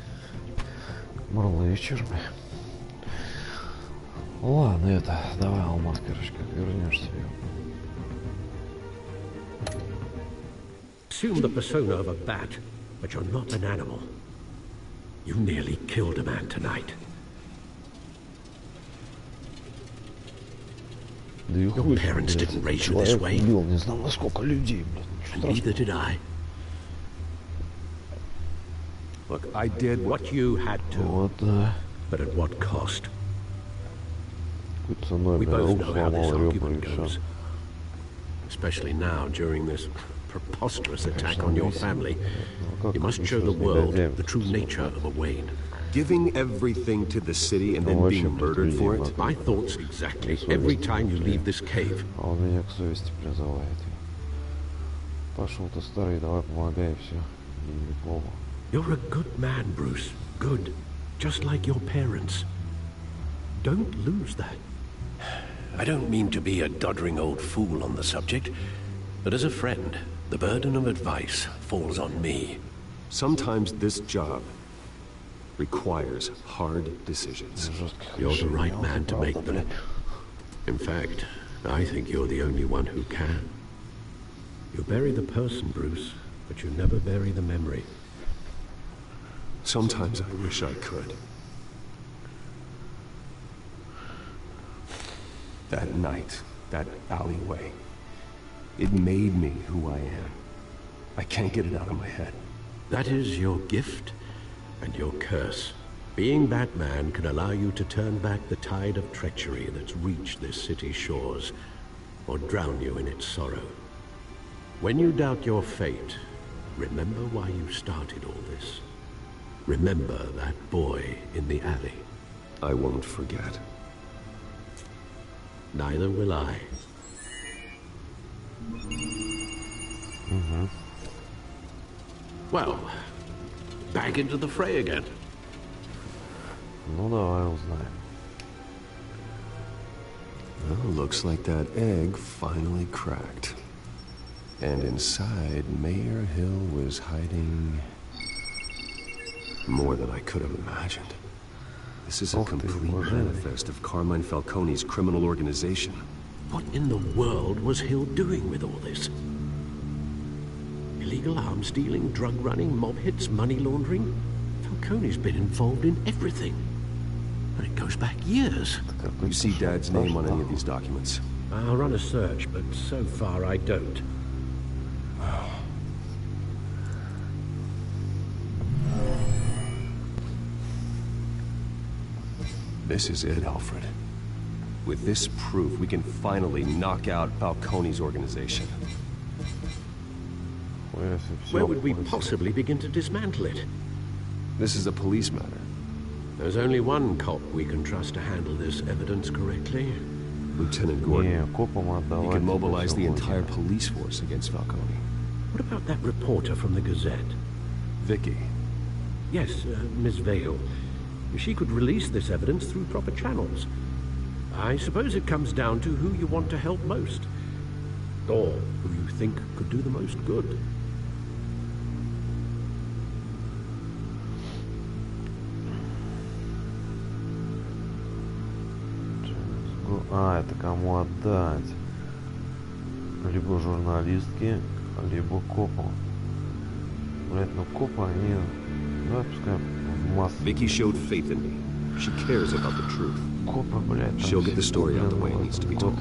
Мурлычешь, блядь. Ладно, это, давай, Алмаз, короче, как вернешь себе. Assume the persona of a bat, but you're not an animal. You nearly killed a man tonight. Your parents didn't raise you this way. Не знал, насколько людей, блядь. And neither did I. Look, I did what you had to, but at what cost? We both know how this argument goes. Especially now, during this preposterous attack on your family. You must show the world the true nature of a Wayne. Giving everything to the city and then being murdered for it? My thoughts exactly. Every time you leave this cave. Он меня к совести призывает. Пошел ты, старый, давай помогай, все. Неплохо. You're a good man, Bruce. Good. Just like your parents. Don't lose that. I don't mean to be a doddering old fool on the subject, but as a friend, the burden of advice falls on me. Sometimes this job requires hard decisions. You're the right man to make them. In fact, I think you're the only one who can. You bury the person, Bruce, but you never bury the memory. Sometimes I wish I could. That night, that alleyway, it made me who I am. I can't get it out of my head. That is your gift and your curse. Being Batman can allow you to turn back the tide of treachery that's reached this city's shores, or drown you in its sorrow. When you doubt your fate, remember why you started all this. Remember that boy in the alley. I won't forget. Neither will I. Well, back into the fray again. Ну давай узнаем. Well, looks like that egg finally cracked. And inside, Mayor Hill was hiding more than I could have imagined. This is a complete manifest of Carmine Falcone's criminal organization. What in the world was Hill doing with all this? Illegal arms dealing, drug running, mob hits, money laundering? Falcone's been involved in everything. And it goes back years. You see Dad's name on any of these documents? I'll run a search, but so far I don't. This is it, Alfred. With this proof, we can finally knock out Falcone's organization. Where would we possibly begin to dismantle it? This is a police matter. There's only one cop we can trust to handle this evidence correctly. Lieutenant Gordon. He can mobilize the entire police force against Falcone. What about that reporter from the Gazette? Vicky. Yes, Miss Vale. She could release this evidence through proper channels. I suppose it comes down to who you want to help most. Or who you think could do the most good. Это кому отдать? Либо журналистке, либо копу. Блять, ну копы, они... Давай пускай в массу. Vicky showed faith in me. She cares about the truth. Копы, блять, she'll get the story out the way it needs to be told.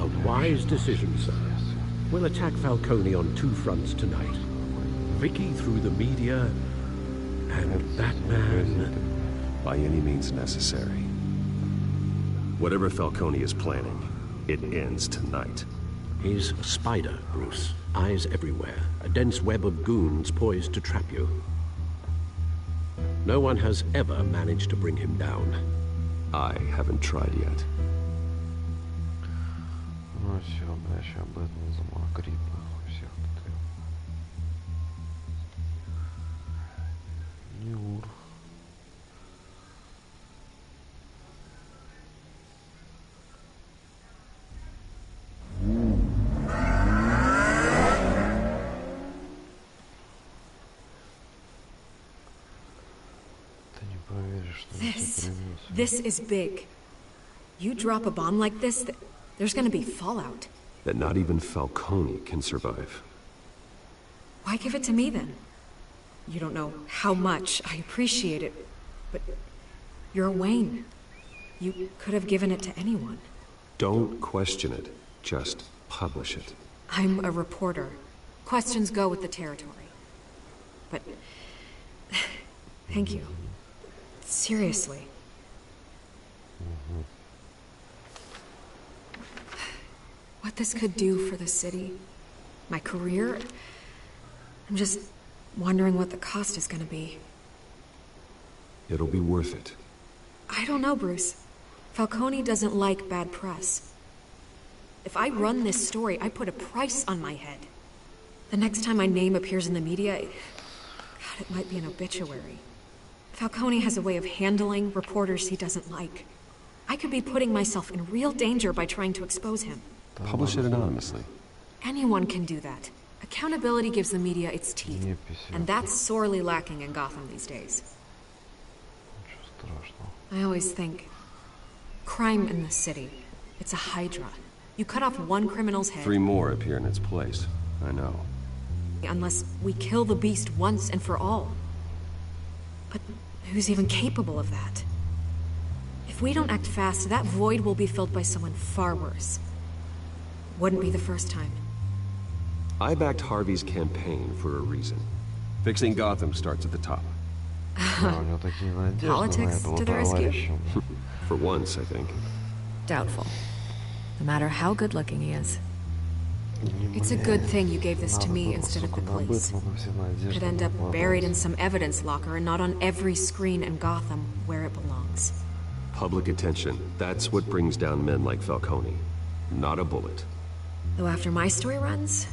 A wise decision, sir. We'll attack Falcone on two fronts tonight. Vicky through the media, and Batman... By any means necessary. Whatever Falcone is planning, it ends tonight. He's a spider, Bruce. Eyes everywhere. A dense web of goons poised to trap you. No one has ever managed to bring him down. I haven't tried yet. Ну все, бля, сейчас Бэтмен замокрит, нахуй, всех тут. Юр. This is big. You drop a bomb like this, there's gonna be fallout. That not even Falcone can survive. Why give it to me then? You don't know how much I appreciate it, but you're Wayne. You could have given it to anyone. Don't question it. Just publish it. I'm a reporter. Questions go with the territory. But thank you. Seriously. What this could do for the city, my career, I'm just wondering what the cost is gonna be. It'll be worth it. I don't know, Bruce. Falcone doesn't like bad press. If I run this story, I put a price on my head. The next time my name appears in the media, God, it might be an obituary. Falcone has a way of handling reporters he doesn't like. I could be putting myself in real danger by trying to expose him. Publish it anonymously. Anyone can do that. Accountability gives the media its teeth, and that's sorely lacking in Gotham these days. I always think, crime in the city, it's a hydra. You cut off one criminal's head... 3 more appear in its place. I know. Unless we kill the beast once and for all. But who's even capable of that? If we don't act fast, that void will be filled by someone far worse. Wouldn't be the first time. I backed Harvey's campaign for a reason. Fixing Gotham starts at the top. Politics to the rescue. For once, I think. Doubtful. No matter how good-looking he is. It's a good thing you gave this to me instead of the police. Could end up buried in some evidence locker and not on every screen in Gotham where it belongs. Public attention. That's what brings down men like Falcone. Not a bullet. Though after my story runs,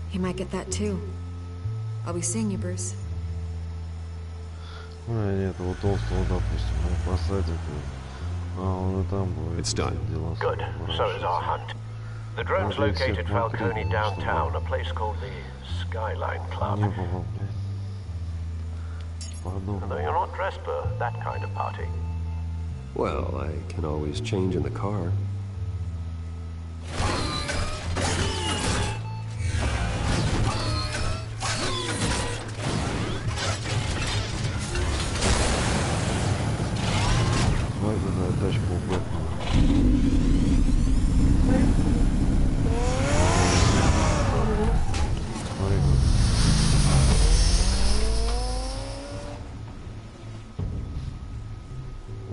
he might get that too. I'll be seeing you, Bruce. It's done. Good. So is our hunt. The drone's located Falcone downtown, a place called the Skyline Club. Although you're not dressed for that kind of party. Well, I can always change in the car.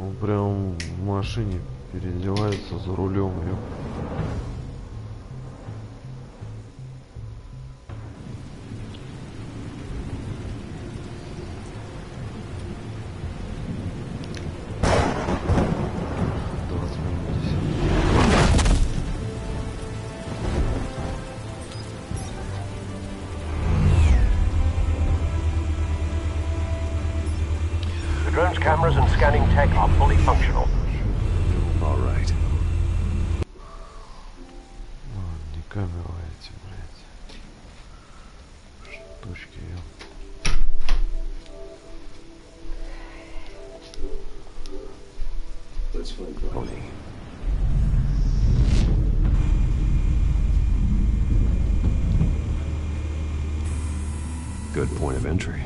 Он прям в машине переодевается за рулем. The drone's cameras and scanning tech are fully functional. All right. Не камера эти, блядь. Штучки. Let's find Falcone. Good point of entry.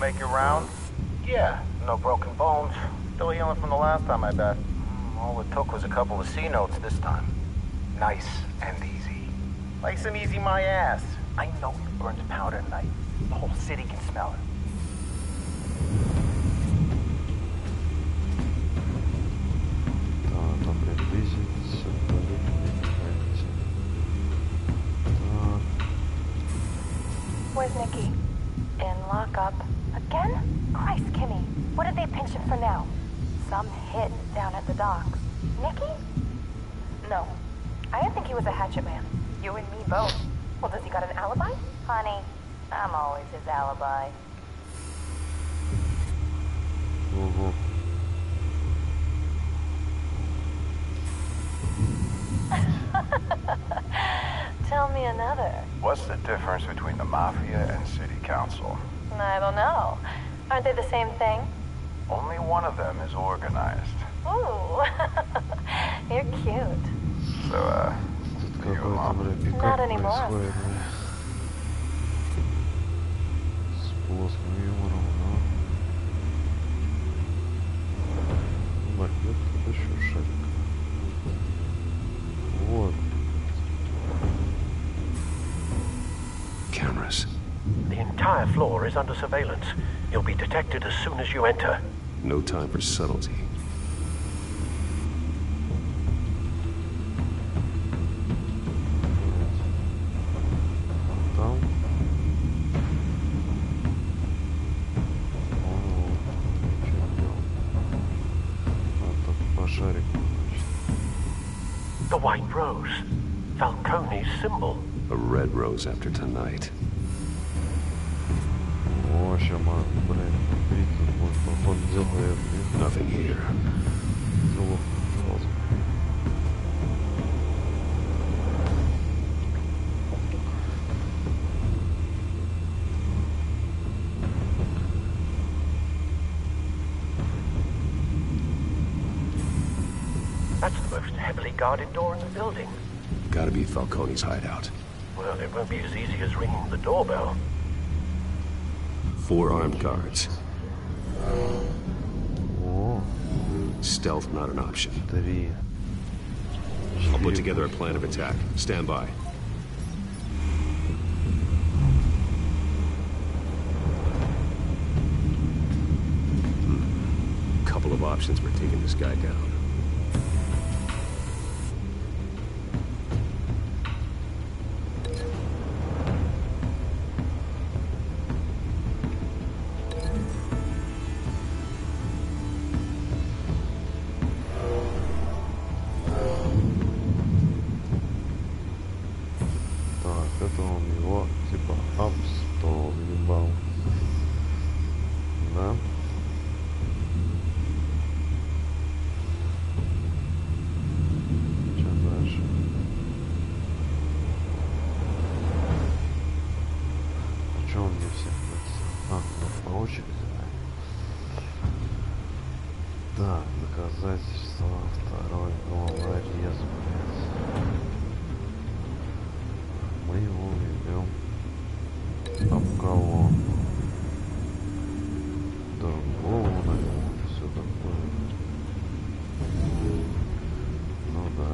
Make your round? Yeah, no broken bones. Still healing from the last time, I bet. All it took was a couple of C notes this time. Nice and easy. Nice and easy, my ass. I know he burns powder at night. The whole city can smell it. Так, там приблизиться, Where's Nikki? In lockup. Again? Christ, Kimmy. What did they pinch him for now? Some hit down at the docks. Nikki? No. I didn't think he was a hatchet man. You and me both. Well, does he got an alibi? Honey, I'm always his alibi. Tell me another. What's the difference between the Mafia and City Council? I don't know. Aren't they the same thing? Only one of them is organized. Ooh. You're cute. So, Not anymore. С плоским юмором, но... Бахнет тут еще шарик. Вот. Cameras. The entire floor is under surveillance. You'll be detected as soon as you enter. No time for subtlety. The white rose. Falcone's symbol. A red rose after tonight. О, ща, блин, видно, вот, походу, делает. Nothing here. That's the most heavily guarded door in the building. Gotta be Falcone's hideout. Well, it won't be as easy as ringing the doorbell. 4 armed guards. О. Stealth not an option. 3. I'll put together a plan of attack. Stand by. Couple of options for taking this guy down. Это он его типа обстолбал. Да? Что дальше? А что он мне всех написал? А, ну, по очереди. Да, доказательства. Второй головорез, блядь. Мы его ведем об колонну. Да, голову на него, все такое. Ну да.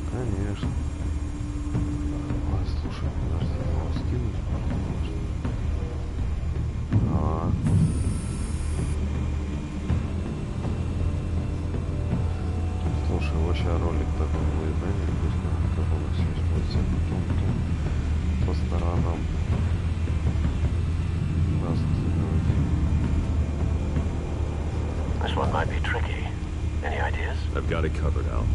Конечно. Ой, слушай, подожди, его скинуть можно. Слушай, вот сейчас ролик такой будет, да, не вкусно, как у нас есть вот всякий тум-тум по сторонам. This one might be tricky. Any ideas? I've got it covered, Al.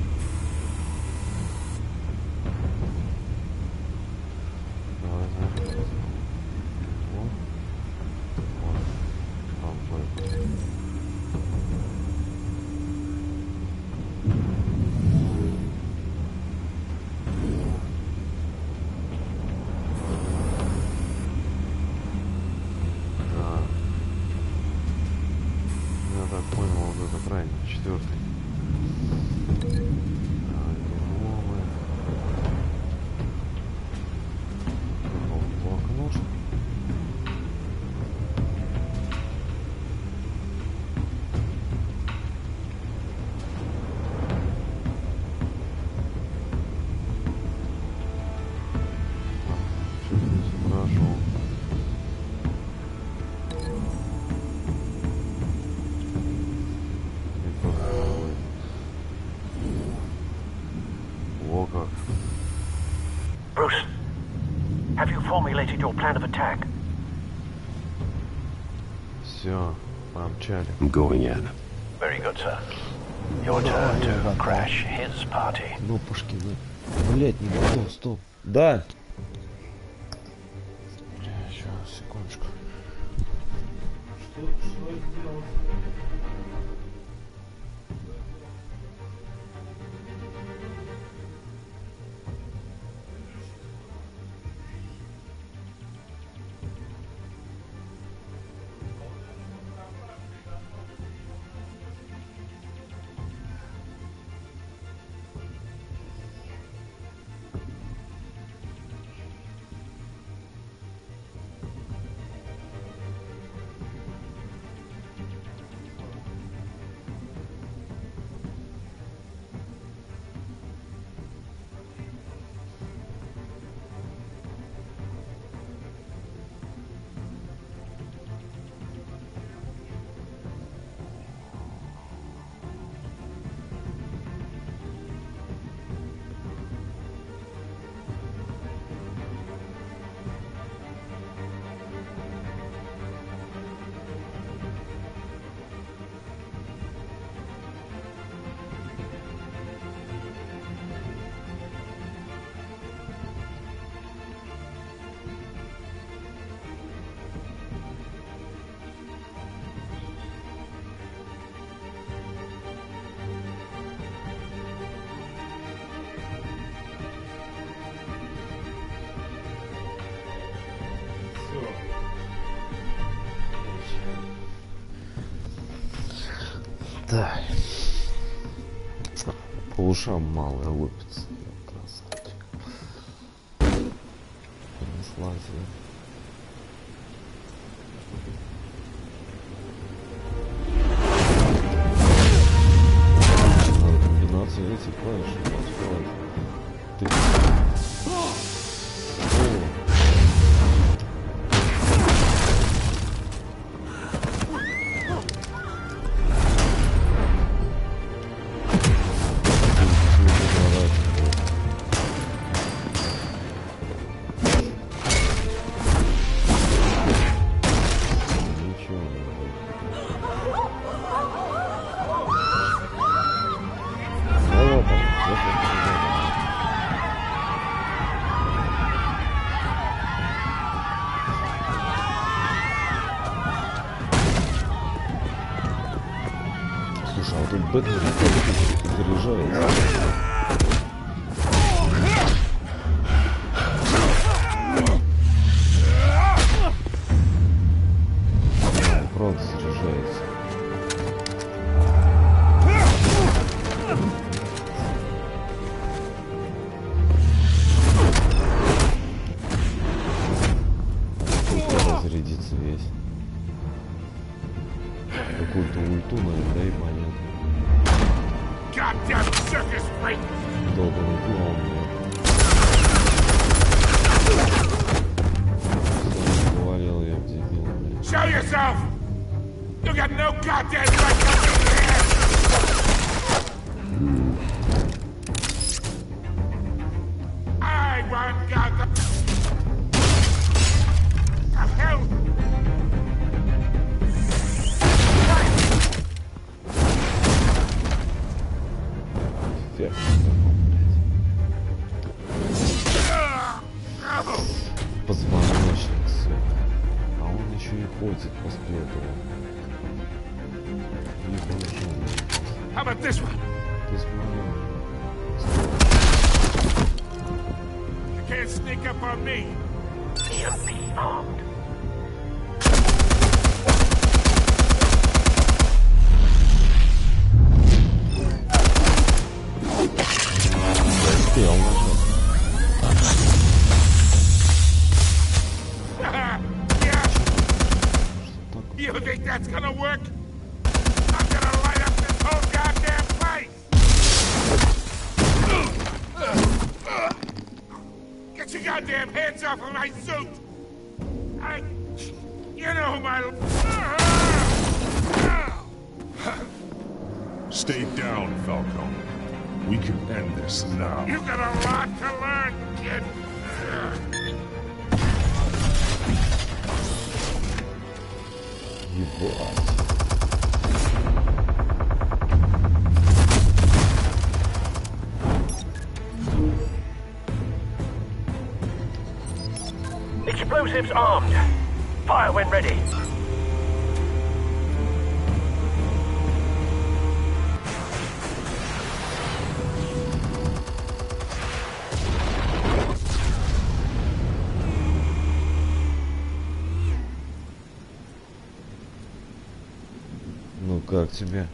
Я так понял, вот это крайний, 4-й. Хорошо. О, как. Bruce, have you formulated your plan of attack? Все, помчали. I'm going in. Very good, sir. Your turn to crash his party. Кнопушки, блять, не готов, стоп. Да. Сейчас, секундочку. Что сделал? Так. По ушам малая лупится. Красавчик. Слазил. Надо комбинацию этих клавиш успевать. Ты... Слушай, а тут Бэтмен заряжается. Правда заряжается. Тут зарядится весь. Какую-то ульту, наверное, да и понятно. Долбанный клоун, блядь. Говорил я в дебил, блядь. Show yourself! You got no goddamn right to be here! I want Gotham! The hell? Фиг. Позвоночник, сука. А он еще и ходит после этого. Не положил. How about this one? Ты смотри. You can't sneak up on me. EMP armed. Успел нажать. You think that's gonna work? I'm gonna light up this whole goddamn place! Get your goddamn hands off of my suit! You know my... Stay down, Falcone. We can end this now. You got a lot to learn, kid. Explosives armed. Fire when ready. Ну как тебе,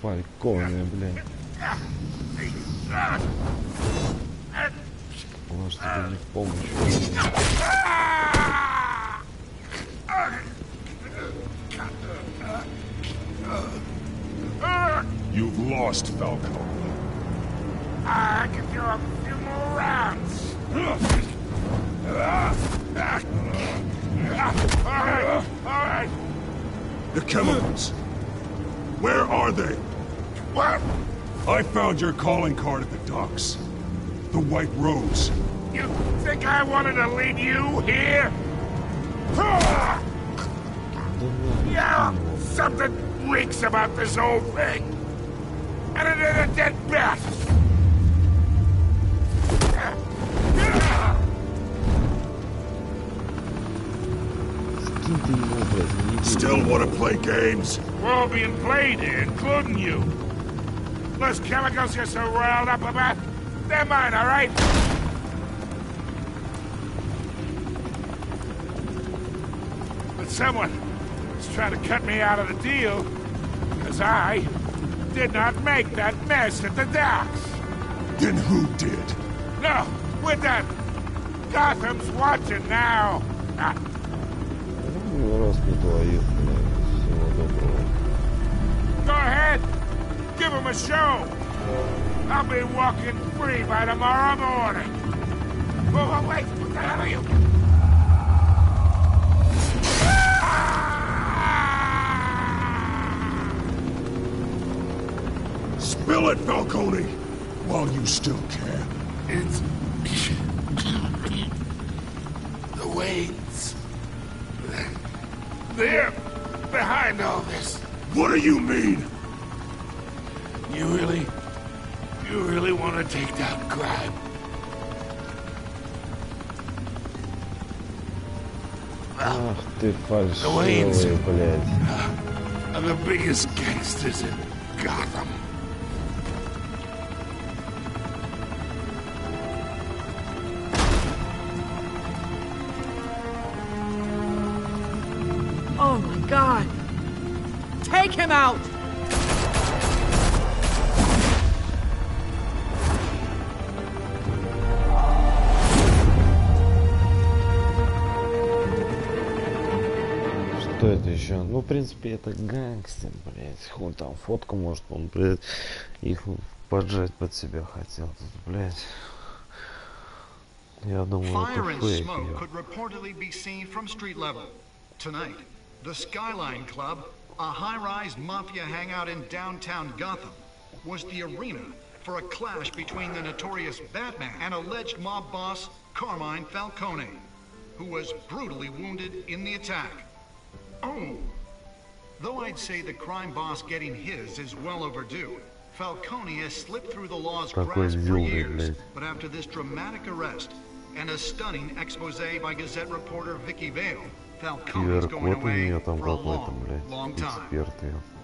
Фальконе, блин? Может, тебе не в помощь. You've lost, Falcone. I can do a few more rounds. All right. The chemicals. Where are they? What? I found your calling card at the docks. The White Rose. You think I wanted to lead you here? Yeah, something reeks about this whole thing. And it is a dead bat. Still want to play games? We're all being played here, including you. Those chemicals you're so riled up about, they're mine, all right? But someone is trying to cut me out of the deal, because I did not make that mess at the docks. Then who did? No, we're done. Gotham's watching now. Ну, раз не твоих, всего доброго. Go ahead. Give him a show. I'll be walking free by tomorrow morning. Oh, wait. What the hell are you? Spill it, Falcone, while you still can. It's... the Waynes. They're behind all this. What do you mean? You really want to take down crime? Ах ты фальшивый, блядь. Are the biggest gangsters in Gotham. Oh my God! Take him out! Что это еще? Ну, в принципе, это гангстер, блядь. Хуй там фотку, может, он, блядь, их поджать под себя хотел. Тут, блядь. Я думаю, Fire это and фейк. smoke could reportedly be seen from street level. Tonight, the Skyline Club, a high-rise mafia hangout in downtown Gotham, was the arena for a clash between the notorious Batman and alleged mob boss Carmine Falcone, who was brutally wounded in the attack. Oh! Though I'd say the crime boss getting his is well overdue, Falcone has slipped through the law's grasp for years, but after this dramatic arrest and a stunning expose by Gazette reporter Vicky Vale, Falcone's going away for a long time.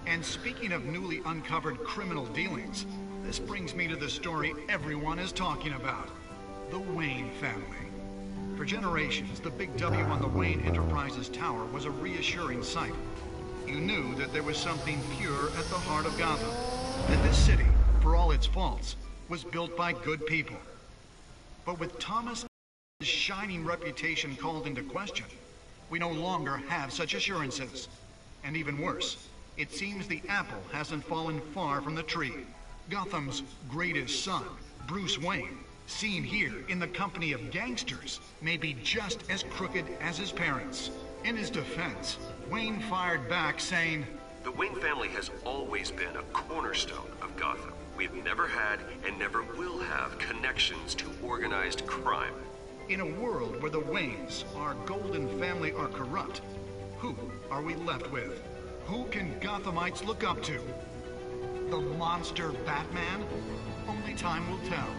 And speaking of newly uncovered criminal dealings, this brings me to the story everyone is talking about, the Wayne family. For generations, the big W on the Wayne Enterprises Tower was a reassuring sight. You knew that there was something pure at the heart of Gotham, that this city, for all its faults, was built by good people. But with Thomas' shining reputation called into question, we no longer have such assurances. And even worse, it seems the apple hasn't fallen far from the tree. Gotham's greatest son, Bruce Wayne, seen here in the company of gangsters, may be just as crooked as his parents. In his defense, Wayne fired back saying, "The Wayne family has always been a cornerstone of Gotham. We've never had and never will have connections to organized crime." In a world where the Waynes, our golden family, are corrupt, who are we left with? Who can Gothamites look up to? The monster Batman? Only time will tell.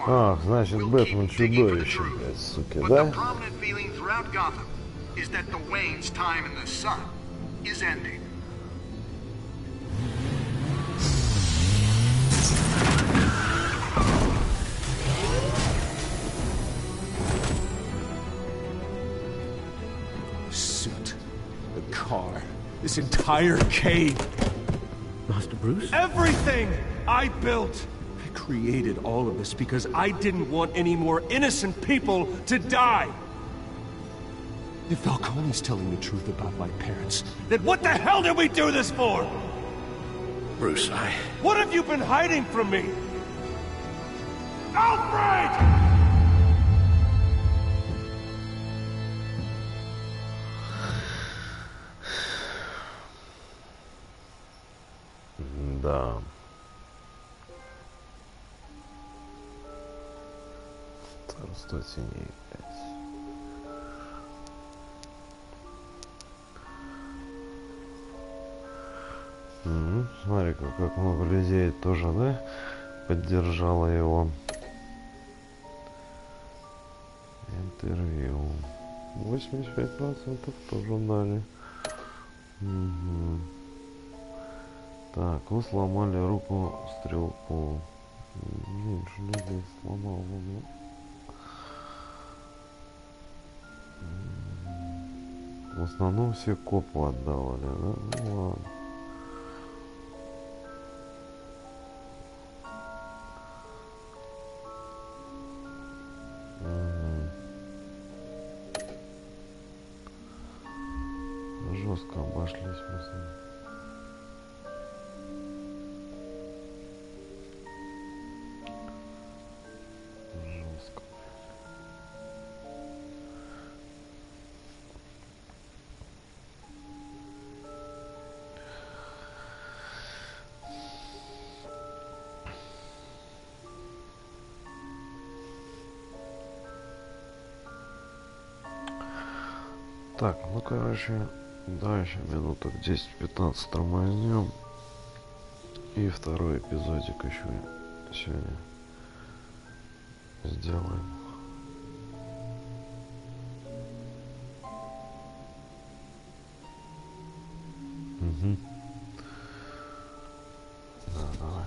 Ах, значит, Бэтмен чудовище, блядь, суки, But да? the prominent feeling throughout Gotham is that the Waynes' time in the sun is ending. Suit, the car, this entire cave. Master Bruce? Everything I built! I created all of this because I didn't want any more innocent people to die! If Falcone's telling the truth about my parents, then what the hell did we do this for? Bruce, What have you been hiding from me? Alfred! Да. Царство теней, блядь. Смотри-ка, как много людей тоже, да, поддержало его. Интервью. 85% тоже дали. Угу. Так, вы сломали руку стрелку. Меньше людей сломал. В основном все копу отдавали, да? Ну ладно. Жестко обошлись мы с ним. Жестко. Так, ну короче, да, еще минуток 10-15 тормознем. И второй эпизодик еще сегодня сделаем. Угу. Да, давай.